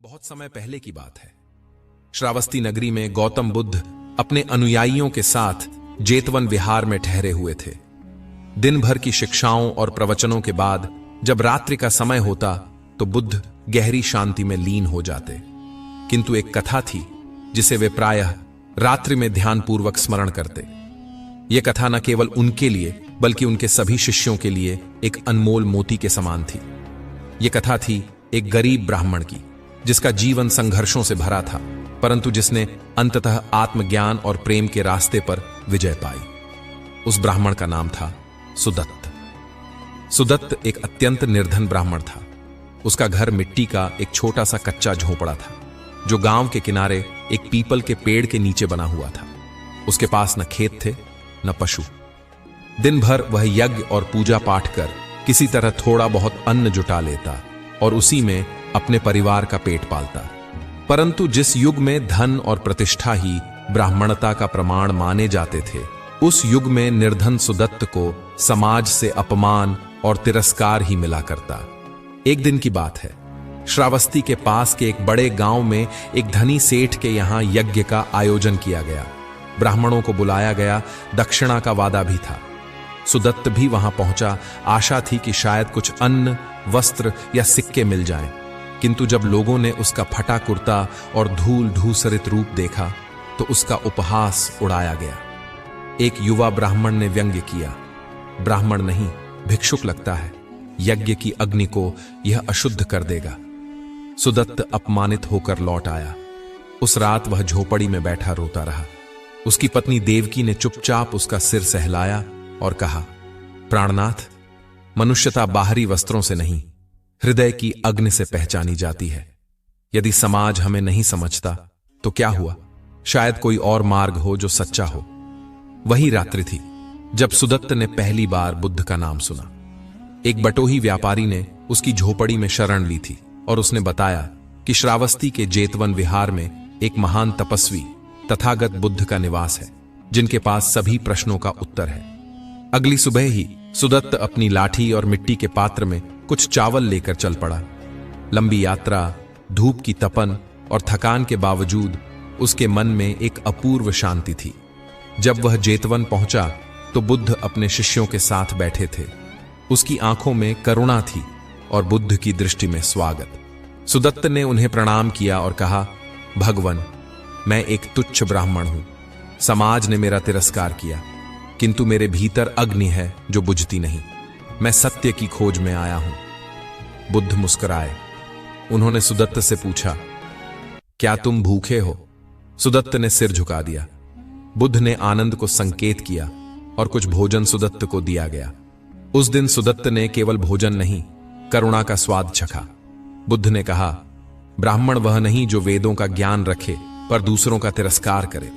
बहुत समय पहले की बात है। श्रावस्ती नगरी में गौतम बुद्ध अपने अनुयायियों के साथ जेतवन विहार में ठहरे हुए थे। दिन भर की शिक्षाओं और प्रवचनों के बाद जब रात्रि का समय होता तो बुद्ध गहरी शांति में लीन हो जाते। किंतु एक कथा थी जिसे वे प्रायः रात्रि में ध्यानपूर्वक स्मरण करते। यह कथा न केवल उनके लिए बल्कि उनके सभी शिष्यों के लिए एक अनमोल मोती के समान थी। यह कथा थी एक गरीब ब्राह्मण की, जिसका जीवन संघर्षों से भरा था, परंतु जिसने अंततः आत्मज्ञान और प्रेम के रास्ते पर विजय पाई। उस ब्राह्मण का नाम था सुदत्त। सुदत्त एक अत्यंत निर्धन ब्राह्मण था। उसका घर मिट्टी का एक छोटा सा कच्चा झोपड़ा था, जो गांव के किनारे एक पीपल के पेड़ के नीचे बना हुआ था। उसके पास न खेत थे न पशु। दिन भर वह यज्ञ और पूजा पाठ कर किसी तरह थोड़ा बहुत अन्न जुटा लेता और उसी में अपने परिवार का पेट पालता। परंतु जिस युग में धन और प्रतिष्ठा ही ब्राह्मणता का प्रमाण माने जाते थे, उस युग में निर्धन सुदत्त को समाज से अपमान और तिरस्कार ही मिला करता। एक दिन की बात है, श्रावस्ती के पास के एक बड़े गांव में एक धनी सेठ के यहां यज्ञ का आयोजन किया गया। ब्राह्मणों को बुलाया गया, दक्षिणा का वादा भी था। सुदत्त भी वहां पहुंचा। आशा थी कि शायद कुछ अन्न, वस्त्र या सिक्के मिल जाएं। किंतु जब लोगों ने उसका फटा कुर्ता और धूल धूसरित रूप देखा तो उसका उपहास उड़ाया गया। एक युवा ब्राह्मण ने व्यंग्य किया, ब्राह्मण नहीं, भिक्षुक लगता है। यज्ञ की अग्नि को यह अशुद्ध कर देगा। सुदत्त अपमानित होकर लौट आया। उस रात वह झोपड़ी में बैठा रोता रहा। उसकी पत्नी देवकी ने चुपचाप उसका सिर सहलाया और कहा, प्राणनाथ, मनुष्यता बाहरी वस्त्रों से नहीं, हृदय की अग्नि से पहचानी जाती है। यदि समाज हमें नहीं समझता तो क्या हुआ, शायद कोई और मार्ग हो जो सच्चा हो। वही रात्रि थी जब सुदत्त ने पहली बार बुद्ध का नाम सुना। एक बटोही व्यापारी ने उसकी झोपड़ी में शरण ली थी और उसने बताया कि श्रावस्ती के जेतवन विहार में एक महान तपस्वी तथागत बुद्ध का निवास है, जिनके पास सभी प्रश्नों का उत्तर है। अगली सुबह ही सुदत्त अपनी लाठी और मिट्टी के पात्र में कुछ चावल लेकर चल पड़ा। लंबी यात्रा, धूप की तपन और थकान के बावजूद उसके मन में एक अपूर्व शांति थी। जब वह जेतवन पहुंचा तो बुद्ध अपने शिष्यों के साथ बैठे थे। उसकी आंखों में करुणा थी और बुद्ध की दृष्टि में स्वागत। सुदत्त ने उन्हें प्रणाम किया और कहा, भगवन, मैं एक तुच्छ ब्राह्मण हूं। समाज ने मेरा तिरस्कार किया, किंतु मेरे भीतर अग्नि है जो बुझती नहीं। मैं सत्य की खोज में आया हूं। बुद्ध मुस्कुराए। उन्होंने सुदत्त से पूछा, क्या तुम भूखे हो? सुदत्त ने सिर झुका दिया। बुद्ध ने आनंद को संकेत किया और कुछ भोजन सुदत्त को दिया गया। उस दिन सुदत्त ने केवल भोजन नहीं, करुणा का स्वाद चखा। बुद्ध ने कहा, ब्राह्मण वह नहीं जो वेदों का ज्ञान रखे पर दूसरों का तिरस्कार करे।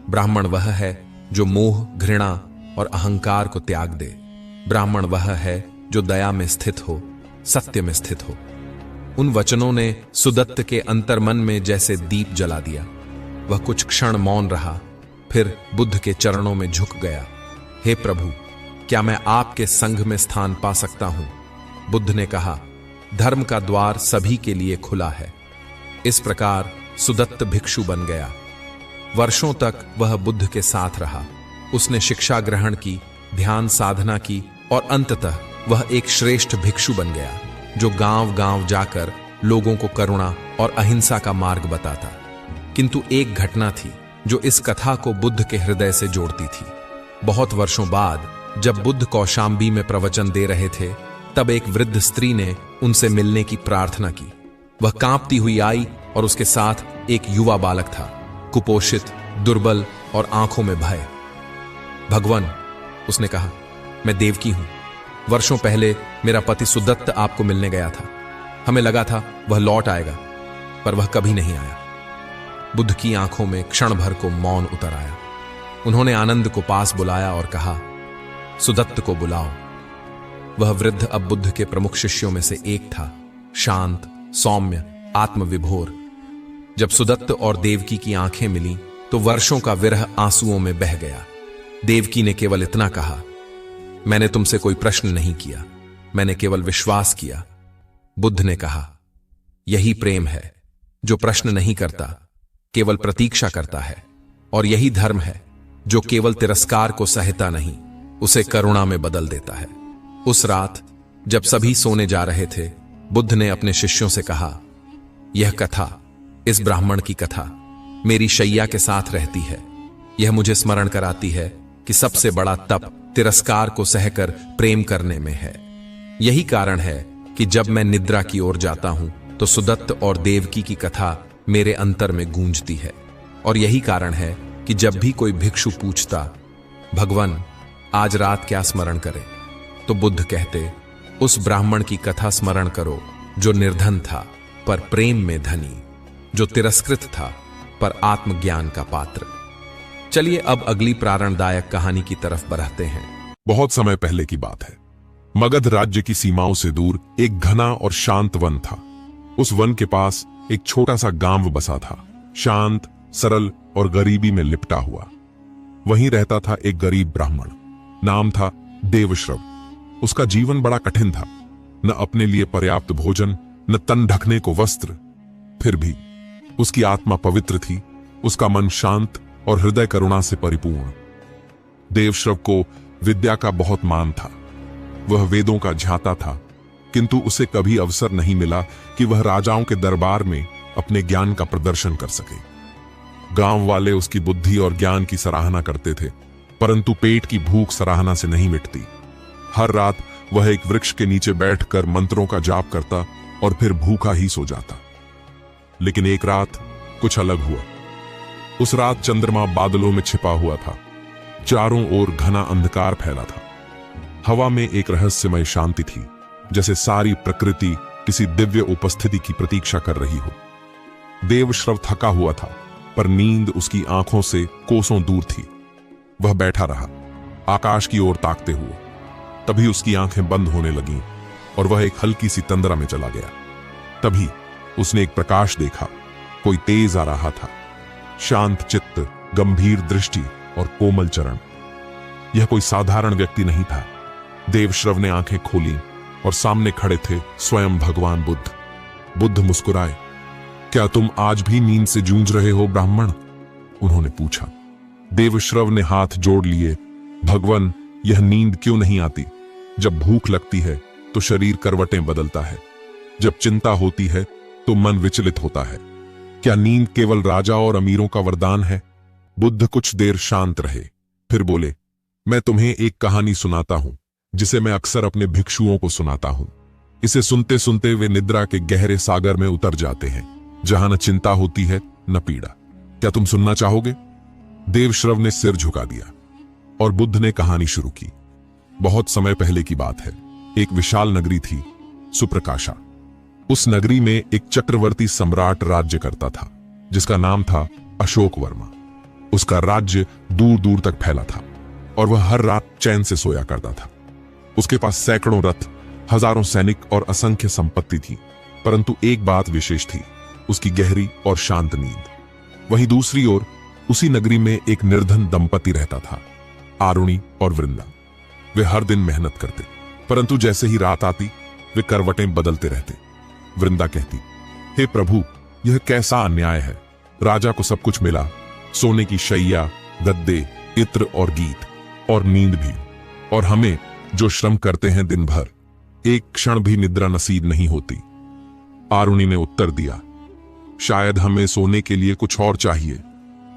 ब्राह्मण वह है जो मोह, घृणा और अहंकार को त्याग दे। ब्राह्मण वह है जो दया में स्थित हो, सत्य में स्थित हो। उन वचनों ने सुदत्त के अंतर्मन में जैसे दीप जला दिया। वह कुछ क्षण मौन रहा, फिर बुद्ध के चरणों में झुक गया। हे प्रभु, क्या मैं आपके संघ में स्थान पा सकता हूं? बुद्ध ने कहा, धर्म का द्वार सभी के लिए खुला है। इस प्रकार सुदत्त भिक्षु बन गया। वर्षों तक वह बुद्ध के साथ रहा। उसने शिक्षा ग्रहण की, ध्यान साधना की और अंततः वह एक श्रेष्ठ भिक्षु बन गया, जो गांव-गांव जाकर लोगों को करुणा और अहिंसा का मार्ग बताता। किंतु एक घटना थी जो इस कथा को बुद्ध के हृदय से जोड़ती थी। बहुत वर्षों बाद जब बुद्ध कौशाम्बी में प्रवचन दे रहे थे, तब एक वृद्ध स्त्री ने उनसे मिलने की प्रार्थना की। वह कांपती हुई आई और उसके साथ एक युवा बालक था, कुपोषित, दुर्बल और आंखों में भय। भगवान, उसने कहा, मैं देवकी हूं। वर्षों पहले मेरा पति सुदत्त आपको मिलने गया था। हमें लगा था वह लौट आएगा, पर वह कभी नहीं आया। बुद्ध की आंखों में क्षण भर को मौन उतर आया। उन्होंने आनंद को पास बुलाया और कहा, सुदत्त को बुलाओ। वह वृद्ध अब बुद्ध के प्रमुख शिष्यों में से एक था, शांत, सौम्य, आत्मविभोर। जब सुदत्त और देवकी की आंखें मिलीं, तो वर्षों का विरह आंसुओं में बह गया। देवकी ने केवल इतना कहा, मैंने तुमसे कोई प्रश्न नहीं किया, मैंने केवल विश्वास किया। बुद्ध ने कहा, यही प्रेम है, जो प्रश्न नहीं करता, केवल प्रतीक्षा करता है। और यही धर्म है जो केवल तिरस्कार को सहता नहीं, उसे करुणा में बदल देता है। उस रात जब सभी सोने जा रहे थे, बुद्ध ने अपने शिष्यों से कहा, यह कथा, इस ब्राह्मण की कथा मेरी शैया के साथ रहती है। यह मुझे स्मरण कराती है कि सबसे बड़ा तप तिरस्कार को सहकर प्रेम करने में है। यही कारण है कि जब मैं निद्रा की ओर जाता हूं तो सुदत्त और देवकी की कथा मेरे अंतर में गूंजती है। और यही कारण है कि जब भी कोई भिक्षु पूछता, भगवान आज रात क्या स्मरण करे, तो बुद्ध कहते, उस ब्राह्मण की कथा स्मरण करो जो निर्धन था पर प्रेम में धनी, जो तिरस्कृत था पर आत्मज्ञान का पात्र। चलिए अब अगली प्राणदायक कहानी की तरफ बढ़ते हैं। बहुत समय पहले की बात है। मगध राज्य की सीमाओं से दूर एक घना और शांत वन था। उस वन के पास एक छोटा सा गांव बसा था, शांत, सरल और गरीबी में लिपटा हुआ। वहीं रहता था एक गरीब ब्राह्मण, नाम था देवश्रव। उसका जीवन बड़ा कठिन था, न अपने लिए पर्याप्त भोजन, न तन ढकने को वस्त्र। फिर भी उसकी आत्मा पवित्र थी, उसका मन शांत और हृदय करुणा से परिपूर्ण। देवश्रव को विद्या का बहुत मान था। वह वेदों का झाता था, किंतु उसे कभी अवसर नहीं मिला कि वह राजाओं के दरबार में अपने ज्ञान का प्रदर्शन कर सके। गांव वाले उसकी बुद्धि और ज्ञान की सराहना करते थे, परंतु पेट की भूख सराहना से नहीं मिटती। हर रात वह एक वृक्ष के नीचे बैठकर मंत्रों का जाप करता और फिर भूखा ही सो जाता। लेकिन एक रात कुछ अलग हुआ। उस रात चंद्रमा बादलों में छिपा हुआ था, चारों ओर घना अंधकार फैला था। हवा में एक रहस्यमय शांति थी, जैसे सारी प्रकृति किसी दिव्य उपस्थिति की प्रतीक्षा कर रही हो। देवश्रव थका हुआ था, पर नींद उसकी आंखों से कोसों दूर थी। वह बैठा रहा, आकाश की ओर ताकते हुए। तभी उसकी आंखें बंद होने लगीं और वह एक हल्की सी तंद्रा में चला गया। तभी उसने एक प्रकाश देखा। कोई तेज आ रहा था, शांत चित्त, गंभीर दृष्टि और कोमल चरण। यह कोई साधारण व्यक्ति नहीं था। देवश्रव ने आंखें खोली और सामने खड़े थे स्वयं भगवान बुद्ध। बुद्ध मुस्कुराए। क्या तुम आज भी नींद से जूझ रहे हो ब्राह्मण? उन्होंने पूछा। देवश्रव ने हाथ जोड़ लिए। भगवान, यह नींद क्यों नहीं आती? जब भूख लगती है तो शरीर करवटें बदलता है, जब चिंता होती है तो मन विचलित होता है। क्या नींद केवल राजा और अमीरों का वरदान है? बुद्ध कुछ देर शांत रहे, फिर बोले, मैं तुम्हें एक कहानी सुनाता हूं, जिसे मैं अक्सर अपने भिक्षुओं को सुनाता हूं। इसे सुनते सुनते वे निद्रा के गहरे सागर में उतर जाते हैं, जहां न चिंता होती है न पीड़ा। क्या तुम सुनना चाहोगे? देवश्रव ने सिर झुका दिया और बुद्ध ने कहानी शुरू की। बहुत समय पहले की बात है। एक विशाल नगरी थी, सुप्रकाशा। उस नगरी में एक चक्रवर्ती सम्राट राज्य करता था, जिसका नाम था अशोक वर्मा। उसका राज्य दूर दूर तक फैला था और वह हर रात चैन से सोया करता था। उसके पास सैकड़ों रथ, हजारों सैनिक और असंख्य संपत्ति थी, परंतु एक बात विशेष थी, उसकी गहरी और शांत नींद। वहीं दूसरी ओर उसी नगरी में एक निर्धन दंपति रहता था, आरुणि और वृंदा। वे हर दिन मेहनत करते, परंतु जैसे ही रात आती वे करवटें बदलते रहते। वृंदा कहती, हे प्रभु, यह कैसा अन्याय है। राजा को सब कुछ मिला, सोने की शैया, गद्दे, इत्र और गीत, और नींद भी, और हमें जो श्रम करते हैं दिन भर, एक क्षण भी निद्रा नसीब नहीं होती। आरुणि ने उत्तर दिया, शायद हमें सोने के लिए कुछ और चाहिए।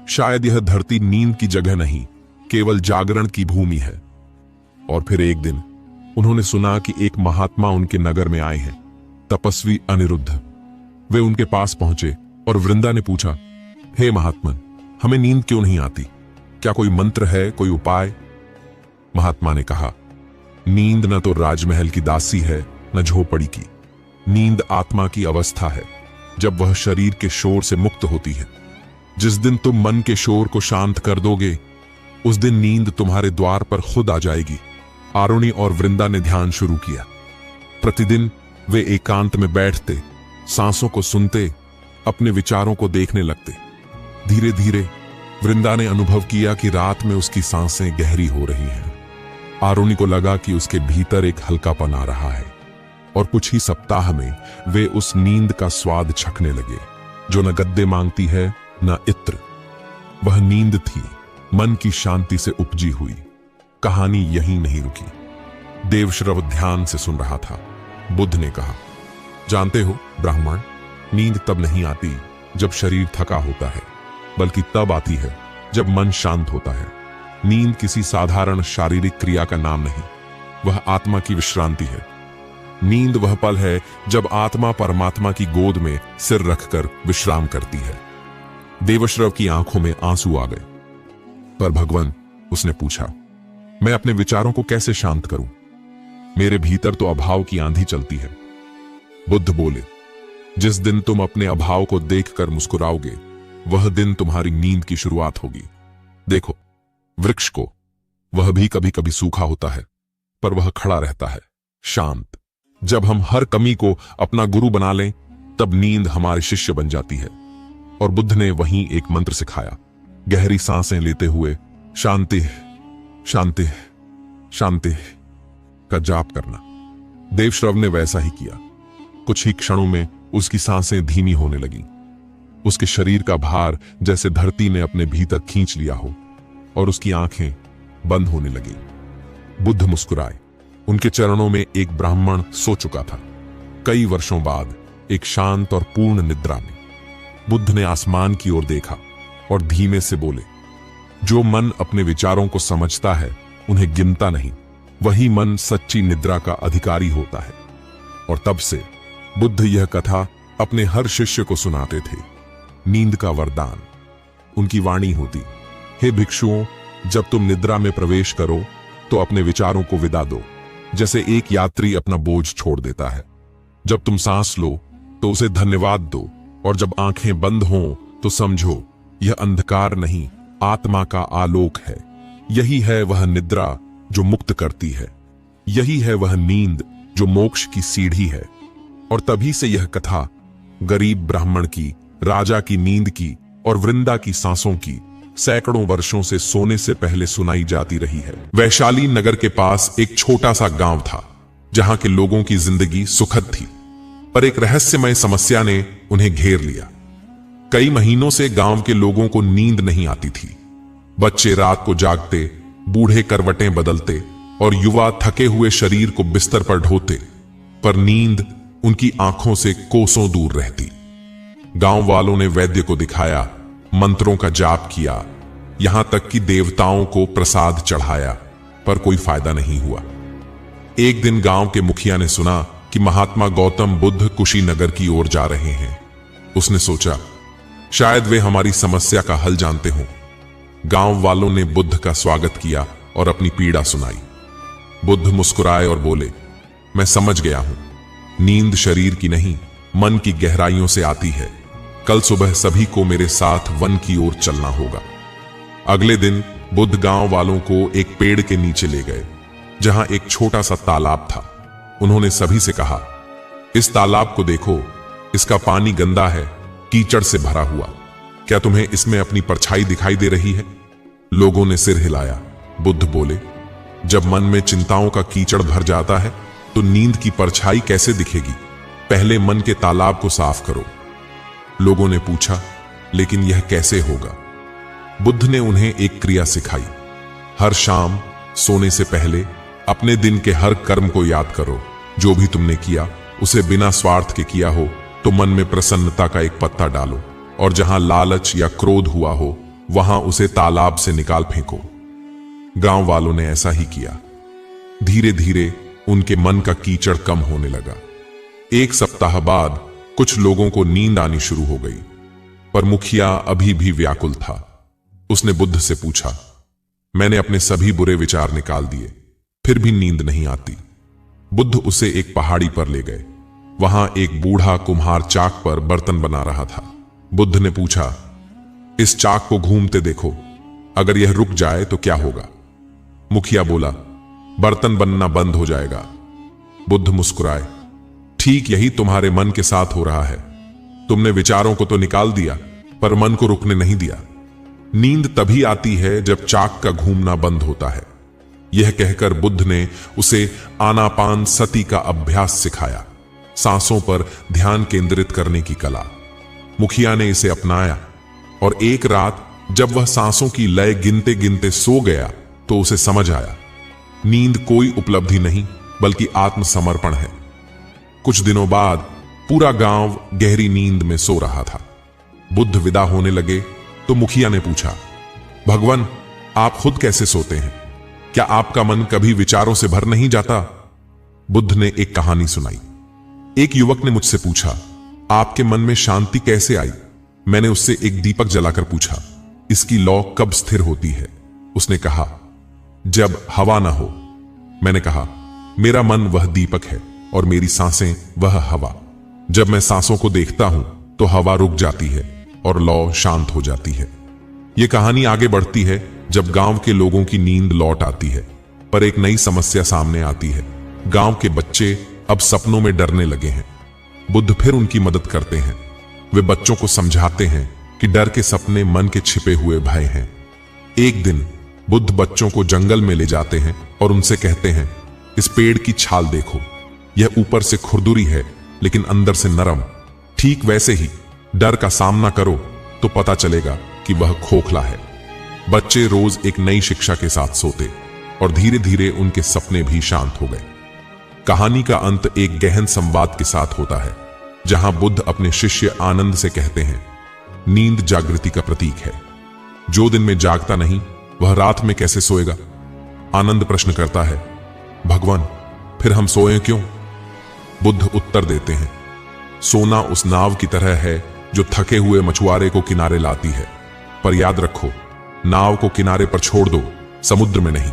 शायद यह धरती नींद की जगह नहीं, केवल जागरण की भूमि है। और फिर एक दिन उन्होंने सुना कि एक महात्मा उनके नगर में आए हैं, तपस्वी अनिरुद्ध। वे उनके पास पहुंचे और वृंदा ने पूछा, हे महात्मन, हमें नींद क्यों नहीं आती? क्या कोई मंत्र है, कोई उपाय? महात्मा ने कहा, नींद न तो राजमहल की दासी है, न झोपड़ी की। नींद आत्मा की अवस्था है, जब वह शरीर के शोर से मुक्त होती है। जिस दिन तुम मन के शोर को शांत कर दोगे, उस दिन नींद तुम्हारे द्वार पर खुद आ जाएगी। आरुणि और वृंदा ने ध्यान शुरू किया। प्रतिदिन वे एकांत में बैठते, सांसों को सुनते, अपने विचारों को देखने लगते। धीरे धीरे वृंदा ने अनुभव किया कि रात में उसकी सांसें गहरी हो रही हैं। आरुणि को लगा कि उसके भीतर एक हल्कापन आ रहा है, और कुछ ही सप्ताह में वे उस नींद का स्वाद चखने लगे। जो न गद्दे मांगती है न इत्र। वह नींद थी, मन की शांति से उपजी हुई। कहानी यहीं नहीं रुकी। देवश्रव ध्यान से सुन रहा था। बुद्ध ने कहा, जानते हो ब्राह्मण, नींद तब नहीं आती जब शरीर थका होता है, बल्कि तब आती है जब मन शांत होता है। नींद किसी साधारण शारीरिक क्रिया का नाम नहीं, वह आत्मा की विश्रांति है। नींद वह पल है जब आत्मा परमात्मा की गोद में सिर रखकर विश्राम करती है। देवश्रव की आंखों में आंसू आ गए। पर भगवान, उसने पूछा, मैं अपने विचारों को कैसे शांत करूं? मेरे भीतर तो अभाव की आंधी चलती है। बुद्ध बोले, जिस दिन तुम अपने अभाव को देखकर मुस्कुराओगे, वह दिन तुम्हारी नींद की शुरुआत होगी। देखो वृक्ष को, वह भी कभी कभी सूखा होता है, पर वह खड़ा रहता है, शांत। जब हम हर कमी को अपना गुरु बना लें, तब नींद हमारे शिष्य बन जाती है। और बुद्ध ने वहीं एक मंत्र सिखाया, गहरी सांसें लेते हुए शांति शांति शांति का जाप करना। देवश्रव ने वैसा ही किया। कुछ ही क्षणों में उसकी सांसें धीमी होने लगीं। उसके शरीर का भार जैसे धरती ने अपने भीतर खींच लिया हो, और उसकी आंखें बंद होने लगीं। बुद्ध मुस्कुराए। उनके चरणों में एक ब्राह्मण सो चुका था, कई वर्षों बाद, एक शांत और पूर्ण निद्रा में। बुद्ध ने आसमान की ओर देखा और धीमे से बोले, जो मन अपने विचारों को समझता है, उन्हें गिनता नहीं, वही मन सच्ची निद्रा का अधिकारी होता है। और तब से बुद्ध यह कथा अपने हर शिष्य को सुनाते थे। नींद का वरदान। उनकी वाणी होती, हे भिक्षुओं, जब तुम निद्रा में प्रवेश करो तो अपने विचारों को विदा दो, जैसे एक यात्री अपना बोझ छोड़ देता है। जब तुम सांस लो तो उसे धन्यवाद दो, और जब आंखें बंद हों तो समझो यह अंधकार नहीं, आत्मा का आलोक है। यही है वह निद्रा जो मुक्त करती है। यही है वह नींद जो मोक्ष की सीढ़ी है। और तभी से यह कथा गरीब ब्राह्मण की, राजा की नींद की और वृंदा की सांसों की सैकड़ों वर्षों से सोने से पहले सुनाई जाती रही है। वैशाली नगर के पास एक छोटा सा गांव था, जहां के लोगों की जिंदगी सुखद थी, पर एक रहस्यमय समस्या ने उन्हें घेर लिया। कई महीनों से गांव के लोगों को नींद नहीं आती थी। बच्चे रात को जागते, बूढ़े करवटें बदलते और युवा थके हुए शरीर को बिस्तर पर ढोते, पर नींद उनकी आंखों से कोसों दूर रहती। गांव वालों ने वैद्य को दिखाया, मंत्रों का जाप किया, यहां तक कि देवताओं को प्रसाद चढ़ाया, पर कोई फायदा नहीं हुआ। एक दिन गांव के मुखिया ने सुना कि महात्मा गौतम बुद्ध कुशीनगर की ओर जा रहे हैं। उसने सोचा, शायद वे हमारी समस्या का हल जानते हों। गांव वालों ने बुद्ध का स्वागत किया और अपनी पीड़ा सुनाई। बुद्ध मुस्कुराए और बोले, मैं समझ गया हूं, नींद शरीर की नहीं, मन की गहराइयों से आती है। कल सुबह सभी को मेरे साथ वन की ओर चलना होगा। अगले दिन बुद्ध गांव वालों को एक पेड़ के नीचे ले गए, जहां एक छोटा सा तालाब था। उन्होंने सभी से कहा, इस तालाब को देखो, इसका पानी गंदा है, कीचड़ से भरा हुआ। क्या तुम्हें इसमें अपनी परछाई दिखाई दे रही है? लोगों ने सिर हिलाया। बुद्ध बोले, जब मन में चिंताओं का कीचड़ भर जाता है तो नींद की परछाई कैसे दिखेगी? पहले मन के तालाब को साफ करो। लोगों ने पूछा, लेकिन यह कैसे होगा? बुद्ध ने उन्हें एक क्रिया सिखाई। हर शाम सोने से पहले अपने दिन के हर कर्म को याद करो। जो भी तुमने किया उसे बिना स्वार्थ के किया हो तो मन में प्रसन्नता का एक पत्ता डालो, और जहां लालच या क्रोध हुआ हो वहां उसे तालाब से निकाल फेंको। गांव वालों ने ऐसा ही किया। धीरे धीरे उनके मन का कीचड़ कम होने लगा। एक सप्ताह बाद कुछ लोगों को नींद आनी शुरू हो गई, पर मुखिया अभी भी व्याकुल था। उसने बुद्ध से पूछा, मैंने अपने सभी बुरे विचार निकाल दिए, फिर भी नींद नहीं आती। बुद्ध उसे एक पहाड़ी पर ले गए। वहां एक बूढ़ा कुम्हार चाक पर बर्तन बना रहा था। बुद्ध ने पूछा, इस चाक को घूमते देखो, अगर यह रुक जाए तो क्या होगा? मुखिया बोला, बर्तन बनना बंद हो जाएगा। बुद्ध मुस्कुराए, ठीक यही तुम्हारे मन के साथ हो रहा है। तुमने विचारों को तो निकाल दिया, पर मन को रुकने नहीं दिया। नींद तभी आती है जब चाक का घूमना बंद होता है। यह कहकर बुद्ध ने उसे आनापान सती का अभ्यास सिखाया, सांसों पर ध्यान केंद्रित करने की कला। मुखिया ने इसे अपनाया और एक रात जब वह सांसों की लय गिनते गिनते सो गया तो उसे समझ आया, नींद कोई उपलब्धि नहीं बल्कि आत्मसमर्पण है। कुछ दिनों बाद पूरा गांव गहरी नींद में सो रहा था। बुद्ध विदा होने लगे तो मुखिया ने पूछा, भगवान, आप खुद कैसे सोते हैं? क्या आपका मन कभी विचारों से भर नहीं जाता? बुद्ध ने एक कहानी सुनाई। एक युवक ने मुझसे पूछा, आपके मन में शांति कैसे आई? मैंने उससे एक दीपक जलाकर पूछा, इसकी लौ कब स्थिर होती है? उसने कहा, जब हवा ना हो। मैंने कहा, मेरा मन वह दीपक है और मेरी सांसें वह हवा। जब मैं सांसों को देखता हूं तो हवा रुक जाती है और लौ शांत हो जाती है। यह कहानी आगे बढ़ती है जब गांव के लोगों की नींद लौट आती है, पर एक नई समस्या सामने आती है। गांव के बच्चे अब सपनों में डरने लगे हैं। बुद्ध फिर उनकी मदद करते हैं। वे बच्चों को समझाते हैं कि डर के सपने मन के छिपे हुए भय हैं। एक दिन बुद्ध बच्चों को जंगल में ले जाते हैं और उनसे कहते हैं, इस पेड़ की छाल देखो, यह ऊपर से खुरदुरी है लेकिन अंदर से नरम। ठीक वैसे ही डर का सामना करो तो पता चलेगा कि वह खोखला है। बच्चे रोज एक नई शिक्षा के साथ सोते और धीरे धीरे उनके सपने भी शांत हो गए। कहानी का अंत एक गहन संवाद के साथ होता है, जहां बुद्ध अपने शिष्य आनंद से कहते हैं, नींद जागृति का प्रतीक है। जो दिन में जागता नहीं वह रात में कैसे सोएगा? आनंद प्रश्न करता है, भगवान, फिर हम सोए क्यों? बुद्ध उत्तर देते हैं, सोना उस नाव की तरह है जो थके हुए मछुआरे को किनारे लाती है, पर याद रखो, नाव को किनारे पर छोड़ दो, समुद्र में नहीं।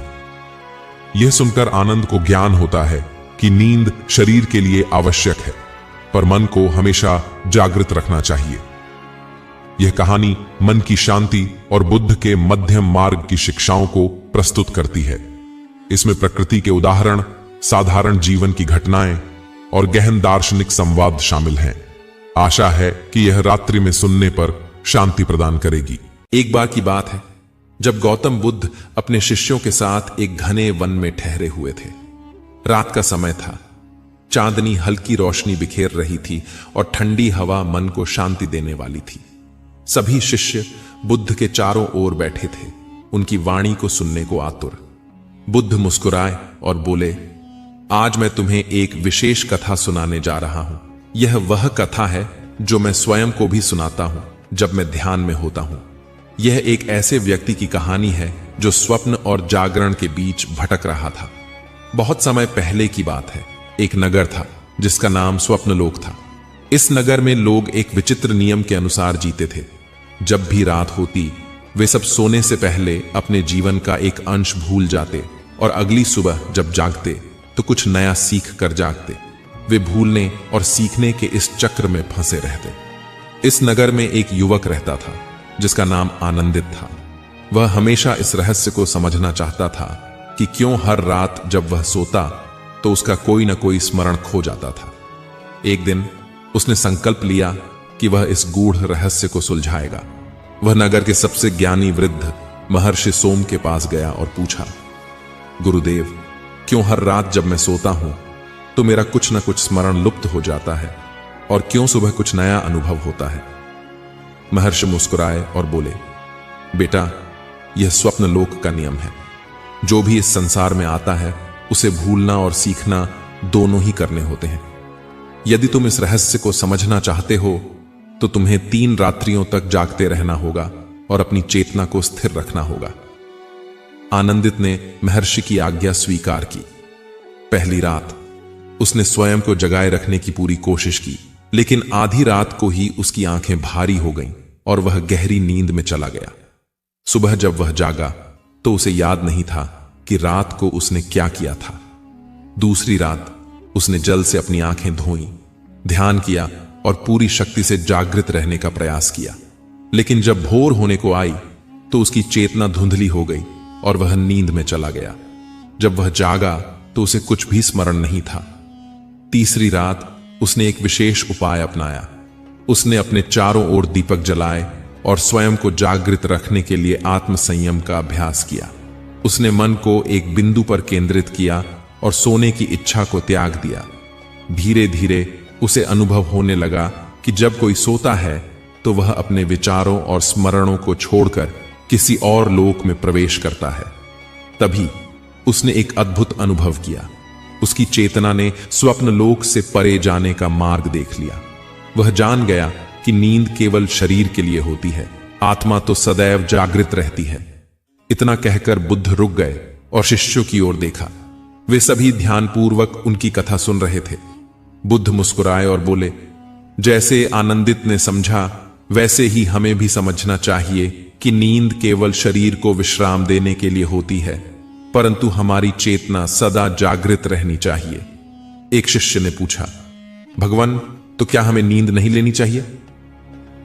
यह सुनकर आनंद को ज्ञान होता है कि नींद शरीर के लिए आवश्यक है, पर मन को हमेशा जागृत रखना चाहिए। यह कहानी मन की शांति और बुद्ध के मध्यम मार्ग की शिक्षाओं को प्रस्तुत करती है। इसमें प्रकृति के उदाहरण, साधारण जीवन की घटनाएं और गहन दार्शनिक संवाद शामिल हैं। आशा है कि यह रात्रि में सुनने पर शांति प्रदान करेगी। एक बार की बात है जब गौतम बुद्ध अपने शिष्यों के साथ एक घने वन में ठहरे हुए थे। रात का समय था, चांदनी हल्की रोशनी बिखेर रही थी और ठंडी हवा मन को शांति देने वाली थी। सभी शिष्य बुद्ध के चारों ओर बैठे थे, उनकी वाणी को सुनने को आतुर। बुद्ध मुस्कुराए और बोले, आज मैं तुम्हें एक विशेष कथा सुनाने जा रहा हूं। यह वह कथा है जो मैं स्वयं को भी सुनाता हूं जब मैं ध्यान में होता हूं। यह एक ऐसे व्यक्ति की कहानी है जो स्वप्न और जागरण के बीच भटक रहा था। बहुत समय पहले की बात है। एक नगर था जिसका नाम स्वप्नलोक था। इस नगर में लोग एक विचित्र नियम के अनुसार जीते थे। जब भी रात होती वे सब सोने से पहले अपने जीवन का एक अंश भूल जाते और अगली सुबह जब जागते तो कुछ नया सीख कर जागते। वे भूलने और सीखने के इस चक्र में फंसे रहते। इस नगर में एक युवक रहता था जिसका नाम आनंदित था। वह हमेशा इस रहस्य को समझना चाहता था कि क्यों हर रात जब वह सोता तो उसका कोई न कोई स्मरण खो जाता था। एक दिन उसने संकल्प लिया कि वह इस गूढ़ रहस्य को सुलझाएगा। वह नगर के सबसे ज्ञानी वृद्ध महर्षि सोम के पास गया और पूछा, गुरुदेव, क्यों हर रात जब मैं सोता हूं तो मेरा कुछ न कुछ स्मरण लुप्त हो जाता है और क्यों सुबह कुछ नया अनुभव होता है? महर्षि मुस्कुराए और बोले, बेटा, यह स्वप्न लोक का नियम है। जो भी इस संसार में आता है उसे भूलना और सीखना दोनों ही करने होते हैं। यदि तुम इस रहस्य को समझना चाहते हो तो तुम्हें 3 रात्रियों तक जागते रहना होगा और अपनी चेतना को स्थिर रखना होगा। आनंदित ने महर्षि की आज्ञा स्वीकार की। पहली रात उसने स्वयं को जगाए रखने की पूरी कोशिश की, लेकिन आधी रात को ही उसकी आंखें भारी हो गईं और वह गहरी नींद में चला गया। सुबह जब वह जागा तो उसे याद नहीं था कि रात को उसने क्या किया था। दूसरी रात उसने जल से अपनी आंखें धोईं, ध्यान किया और पूरी शक्ति से जागृत रहने का प्रयास किया। लेकिन जब भोर होने को आई तो उसकी चेतना धुंधली हो गई और वह नींद में चला गया। जब वह जागा तो उसे कुछ भी स्मरण नहीं था। तीसरी रात उसने एक विशेष उपाय अपनाया। उसने अपने चारों ओर दीपक जलाए और स्वयं को जागृत रखने के लिए आत्म संयम का अभ्यास किया। उसने मन को एक बिंदु पर केंद्रित किया और सोने की इच्छा को त्याग दिया। धीरे धीरे उसे अनुभव होने लगा कि जब कोई सोता है तो वह अपने विचारों और स्मरणों को छोड़कर किसी और लोक में प्रवेश करता है। तभी उसने एक अद्भुत अनुभव किया। उसकी चेतना ने स्वप्न लोक से परे जाने का मार्ग देख लिया। वह जान गया कि नींद केवल शरीर के लिए होती है, आत्मा तो सदैव जागृत रहती है। इतना कहकर बुद्ध रुक गए और शिष्यों की ओर देखा। वे सभी ध्यानपूर्वक उनकी कथा सुन रहे थे। बुद्ध मुस्कुराए और बोले, जैसे आनंदित ने समझा वैसे ही हमें भी समझना चाहिए कि नींद केवल शरीर को विश्राम देने के लिए होती है, परंतु हमारी चेतना सदा जागृत रहनी चाहिए। एक शिष्य ने पूछा, भगवान, तो क्या हमें नींद नहीं लेनी चाहिए?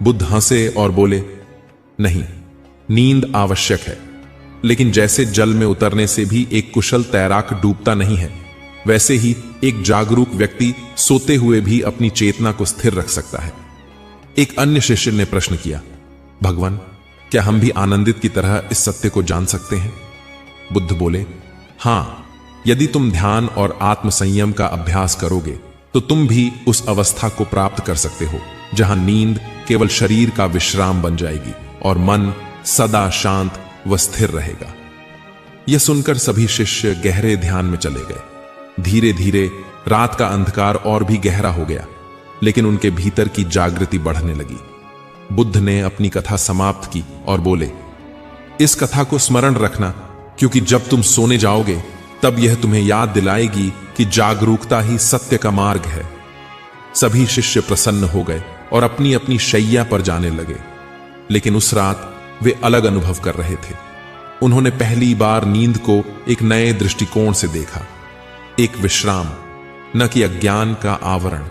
बुद्ध हंसे और बोले, नहीं, नींद आवश्यक है, लेकिन जैसे जल में उतरने से भी एक कुशल तैराक डूबता नहीं है, वैसे ही एक जागरूक व्यक्ति सोते हुए भी अपनी चेतना को स्थिर रख सकता है। एक अन्य शिष्य ने प्रश्न किया, भगवान, क्या हम भी आनंदित की तरह इस सत्य को जान सकते हैं? बुद्ध बोले, हां, यदि तुम ध्यान और आत्म संयम का अभ्यास करोगे तो तुम भी उस अवस्था को प्राप्त कर सकते हो जहां नींद केवल शरीर का विश्राम बन जाएगी और मन सदा शांत व स्थिर रहेगा। यह सुनकर सभी शिष्य गहरे ध्यान में चले गए। धीरे धीरे रात का अंधकार और भी गहरा हो गया, लेकिन उनके भीतर की जागृति बढ़ने लगी। बुद्ध ने अपनी कथा समाप्त की और बोले, इस कथा को स्मरण रखना, क्योंकि जब तुम सोने जाओगे तब यह तुम्हें याद दिलाएगी कि जागरूकता ही सत्य का मार्ग है। सभी शिष्य प्रसन्न हो गए और अपनी अपनी शैया पर जाने लगे। लेकिन उस रात वे अलग अनुभव कर रहे थे। उन्होंने पहली बार नींद को एक नए दृष्टिकोण से देखा, एक विश्राम, न कि अज्ञान का आवरण।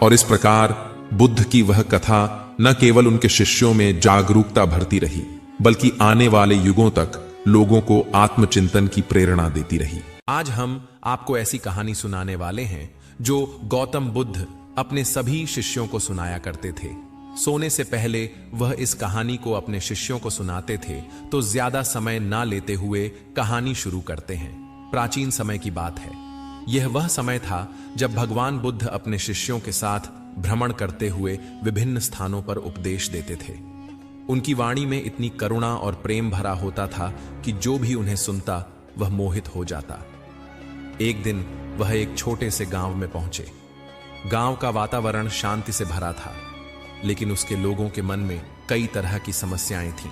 और इस प्रकार बुद्ध की वह कथा न केवल उनके शिष्यों में जागरूकता भरती रही, बल्कि आने वाले युगों तक लोगों को आत्मचिंतन की प्रेरणा देती रही। आज हम आपको ऐसी कहानी सुनाने वाले हैं जो गौतम बुद्ध अपने सभी शिष्यों को सुनाया करते थे। सोने से पहले वह इस कहानी को अपने शिष्यों को सुनाते थे, तो ज्यादा समय ना लेते हुए कहानी शुरू करते हैं। प्राचीन समय की बात है। यह वह समय था जब भगवान बुद्ध अपने शिष्यों के साथ भ्रमण करते हुए विभिन्न स्थानों पर उपदेश देते थे। उनकी वाणी में इतनी करुणा और प्रेम भरा होता था कि जो भी उन्हें सुनता वह मोहित हो जाता। एक दिन वह एक छोटे से गांव में पहुंचे। गांव का वातावरण शांति से भरा था, लेकिन उसके लोगों के मन में कई तरह की समस्याएं थीं।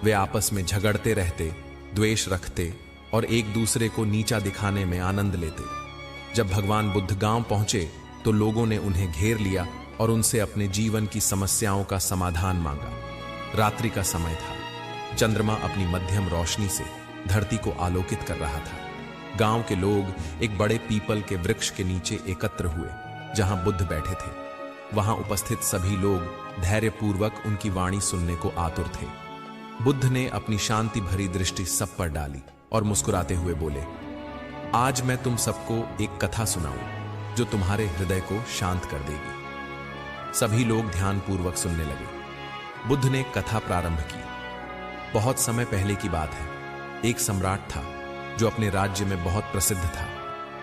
वे आपस में झगड़ते रहते, द्वेष रखते और एक दूसरे को नीचा दिखाने में आनंद लेते। जब भगवान बुद्ध गांव पहुंचे तो लोगों ने उन्हें घेर लिया और उनसे अपने जीवन की समस्याओं का समाधान मांगा। रात्रि का समय था। चंद्रमा अपनी मध्यम रोशनी से धरती को आलोकित कर रहा था। गांव के लोग एक बड़े पीपल के वृक्ष के नीचे एकत्र हुए, जहां बुद्ध बैठे थे। वहां उपस्थित सभी लोग धैर्यपूर्वक उनकी वाणी सुनने को आतुर थे। बुद्ध ने अपनी शांति भरी दृष्टि सब पर डाली और मुस्कुराते हुए बोले, आज मैं तुम सबको एक कथा सुनाऊं जो तुम्हारे हृदय को शांत कर देगी। सभी लोग ध्यानपूर्वक सुनने लगे। बुद्ध ने कथा प्रारंभ की। बहुत समय पहले की बात है। एक सम्राट था जो अपने राज्य में बहुत प्रसिद्ध था।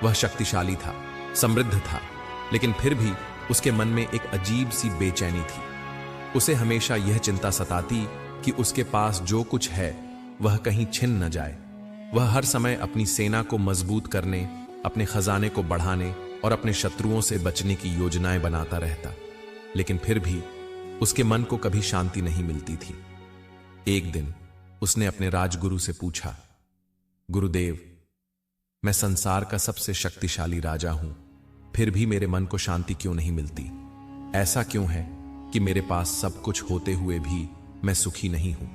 वह शक्तिशाली था, समृद्ध था, लेकिन फिर भी उसके मन में एक अजीब सी बेचैनी थी। उसे हमेशा यह चिंता सताती कि उसके पास जो कुछ है वह कहीं छिन न जाए। वह हर समय अपनी सेना को मजबूत करने, अपने खजाने को बढ़ाने और अपने शत्रुओं से बचने की योजनाएं बनाता रहता, लेकिन फिर भी उसके मन को कभी शांति नहीं मिलती थी। एक दिन उसने अपने राजगुरु से पूछा, गुरुदेव, मैं संसार का सबसे शक्तिशाली राजा हूं, फिर भी मेरे मन को शांति क्यों नहीं मिलती? ऐसा क्यों है कि मेरे पास सब कुछ होते हुए भी मैं सुखी नहीं हूं?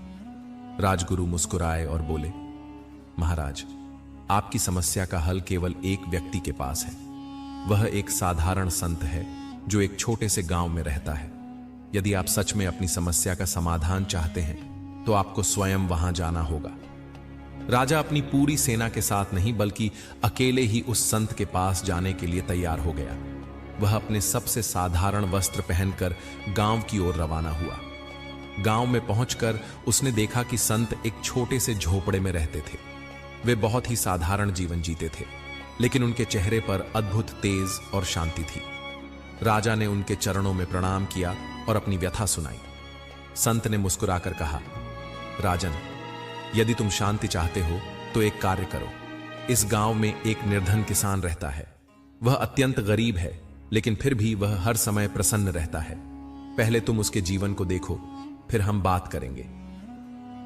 राजगुरु मुस्कुराए और बोले, महाराज, आपकी समस्या का हल केवल एक व्यक्ति के पास है। वह एक साधारण संत है जो एक छोटे से गांव में रहता है। यदि आप सच में अपनी समस्या का समाधान चाहते हैं तो आपको स्वयं वहां जाना होगा। राजा अपनी पूरी सेना के साथ नहीं बल्कि अकेले ही उस संत के पास जाने के लिए तैयार हो गया। वह अपने सबसे साधारण वस्त्र पहनकर गांव की ओर रवाना हुआ। गांव में पहुंचकर उसने देखा कि संत एक छोटे से झोपड़े में रहते थे। वे बहुत ही साधारण जीवन जीते थे, लेकिन उनके चेहरे पर अद्भुत तेज और शांति थी। राजा ने उनके चरणों में प्रणाम किया और अपनी व्यथा सुनाई। संत ने मुस्कुराकर कहा, राजन, यदि तुम शांति चाहते हो तो एक कार्य करो। इस गांव में एक निर्धन किसान रहता है। वह अत्यंत गरीब है, लेकिन फिर भी वह हर समय प्रसन्न रहता है। पहले तुम उसके जीवन को देखो, फिर हम बात करेंगे।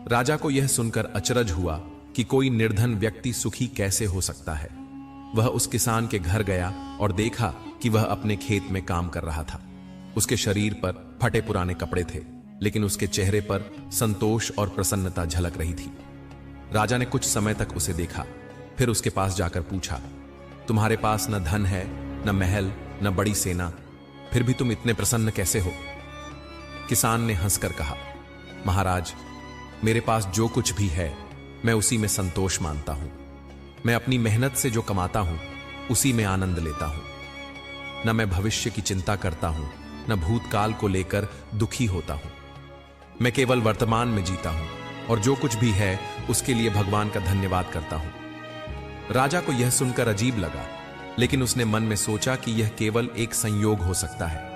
राजा को यह सुनकर अचरज हुआ कि कोई निर्धन व्यक्ति सुखी कैसे हो सकता है। वह उस किसान के घर गया और देखा कि वह अपने खेत में काम कर रहा था। उसके शरीर पर फटे पुराने कपड़े थे, लेकिन उसके चेहरे पर संतोष और प्रसन्नता झलक रही थी। राजा ने कुछ समय तक उसे देखा, फिर उसके पास जाकर पूछा, तुम्हारे पास न धन है, न महल, न बड़ी सेना, फिर भी तुम इतने प्रसन्न कैसे हो? किसान ने हंसकर कहा, महाराज, मेरे पास जो कुछ भी है मैं उसी में संतोष मानता हूं। मैं अपनी मेहनत से जो कमाता हूं उसी में आनंद लेता हूं। न मैं भविष्य की चिंता करता हूं, न भूतकाल को लेकर दुखी होता हूं। मैं केवल वर्तमान में जीता हूं और जो कुछ भी है उसके लिए भगवान का धन्यवाद करता हूं। राजा को यह सुनकर अजीब लगा, लेकिन उसने मन में सोचा कि यह केवल एक संयोग हो सकता है।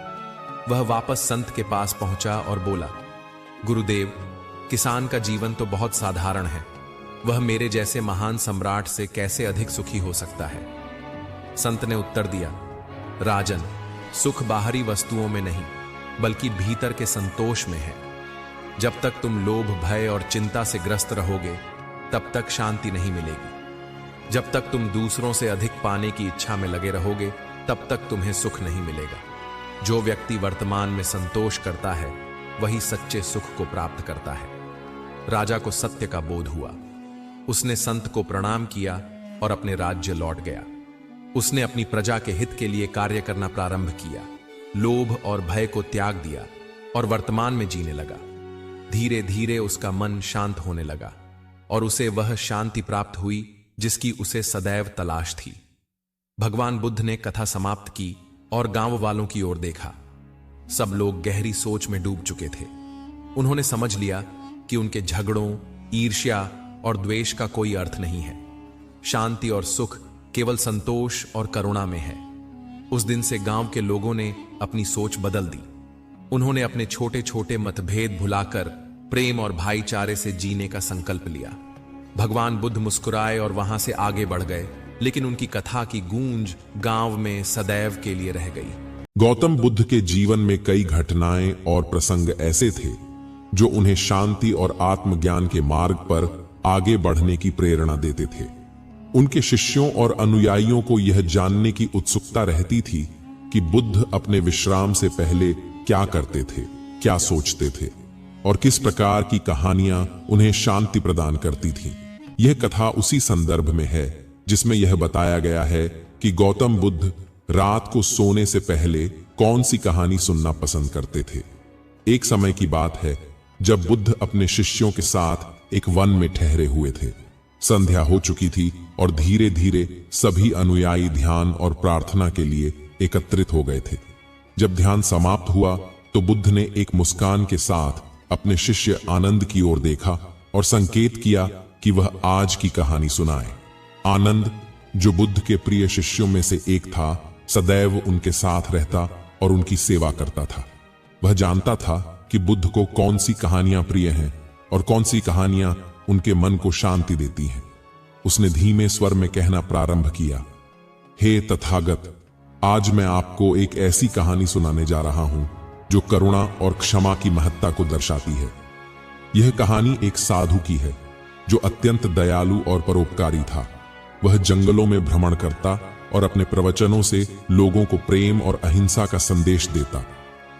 वह वापस संत के पास पहुंचा और बोला, गुरुदेव, किसान का जीवन तो बहुत साधारण है। वह मेरे जैसे महान सम्राट से कैसे अधिक सुखी हो सकता है? संत ने उत्तर दिया, राजन, सुख बाहरी वस्तुओं में नहीं, बल्कि भीतर के संतोष में है। जब तक तुम लोभ, भय और चिंता से ग्रस्त रहोगे, तब तक शांति नहीं मिलेगी। जब तक तुम दूसरों से अधिक पाने की इच्छा में लगे रहोगे, तब तक तुम्हें सुख नहीं मिलेगा। जो व्यक्ति वर्तमान में संतोष करता है, वही सच्चे सुख को प्राप्त करता है। राजा को सत्य का बोध हुआ। उसने संत को प्रणाम किया और अपने राज्य लौट गया। उसने अपनी प्रजा के हित के लिए कार्य करना प्रारंभ किया, लोभ और भय को त्याग दिया और वर्तमान में जीने लगा। धीरे धीरे उसका मन शांत होने लगा और उसे वह शांति प्राप्त हुई जिसकी उसे सदैव तलाश थी। भगवान बुद्ध ने कथा समाप्त की और गांव वालों की ओर देखा। सब लोग गहरी सोच में डूब चुके थे। उन्होंने समझ लिया कि उनके झगड़ों, ईर्ष्या और द्वेष का कोई अर्थ नहीं है। शांति और सुख केवल संतोष और करुणा में है। उस दिन से गांव के लोगों ने अपनी सोच बदल दी। उन्होंने अपने छोटे छोटे मतभेद भुलाकर प्रेम और भाईचारे से जीने का संकल्प लिया। भगवान बुद्ध मुस्कुराए और वहां से आगे बढ़ गए, लेकिन उनकी कथा की गूंज गांव में सदैव के लिए रह गई। गौतम बुद्ध के जीवन में कई घटनाएं और प्रसंग ऐसे थे जो उन्हें शांति और आत्मज्ञान के मार्ग पर आगे बढ़ने की प्रेरणा देते थे। उनके शिष्यों और अनुयायियों को यह जानने की उत्सुकता रहती थी कि बुद्ध अपने विश्राम से पहले क्या करते थे, क्या सोचते थे और किस प्रकार की कहानियां उन्हें शांति प्रदान करती थीं। यह कथा उसी संदर्भ में है जिसमें यह बताया गया है कि गौतम बुद्ध रात को सोने से पहले कौन सी कहानी सुनना पसंद करते थे। एक समय की बात है जब बुद्ध अपने शिष्यों के साथ एक वन में ठहरे हुए थे। संध्या हो चुकी थी और धीरे धीरे सभी अनुयायी ध्यान और प्रार्थना के लिए एकत्रित हो गए थे। जब ध्यान समाप्त हुआ तो बुद्ध ने एक मुस्कान के साथ अपने शिष्य आनंद की ओर देखा और संकेत किया कि वह आज की कहानी सुनाए। आनंद, जो बुद्ध के प्रिय शिष्यों में से एक था, सदैव उनके साथ रहता और उनकी सेवा करता था। वह जानता था कि बुद्ध को कौन सी कहानियां प्रिय हैं और कौन सी कहानियां उनके मन को शांति देती हैं। उसने धीमे स्वर में कहना प्रारंभ किया, हे तथागत, आज मैं आपको एक ऐसी कहानी सुनाने जा रहा हूं जो करुणा और क्षमा की महत्ता को दर्शाती है। यह कहानी एक साधु की है जो अत्यंत दयालु और परोपकारी था। वह जंगलों में भ्रमण करता और अपने प्रवचनों से लोगों को प्रेम और अहिंसा का संदेश देता।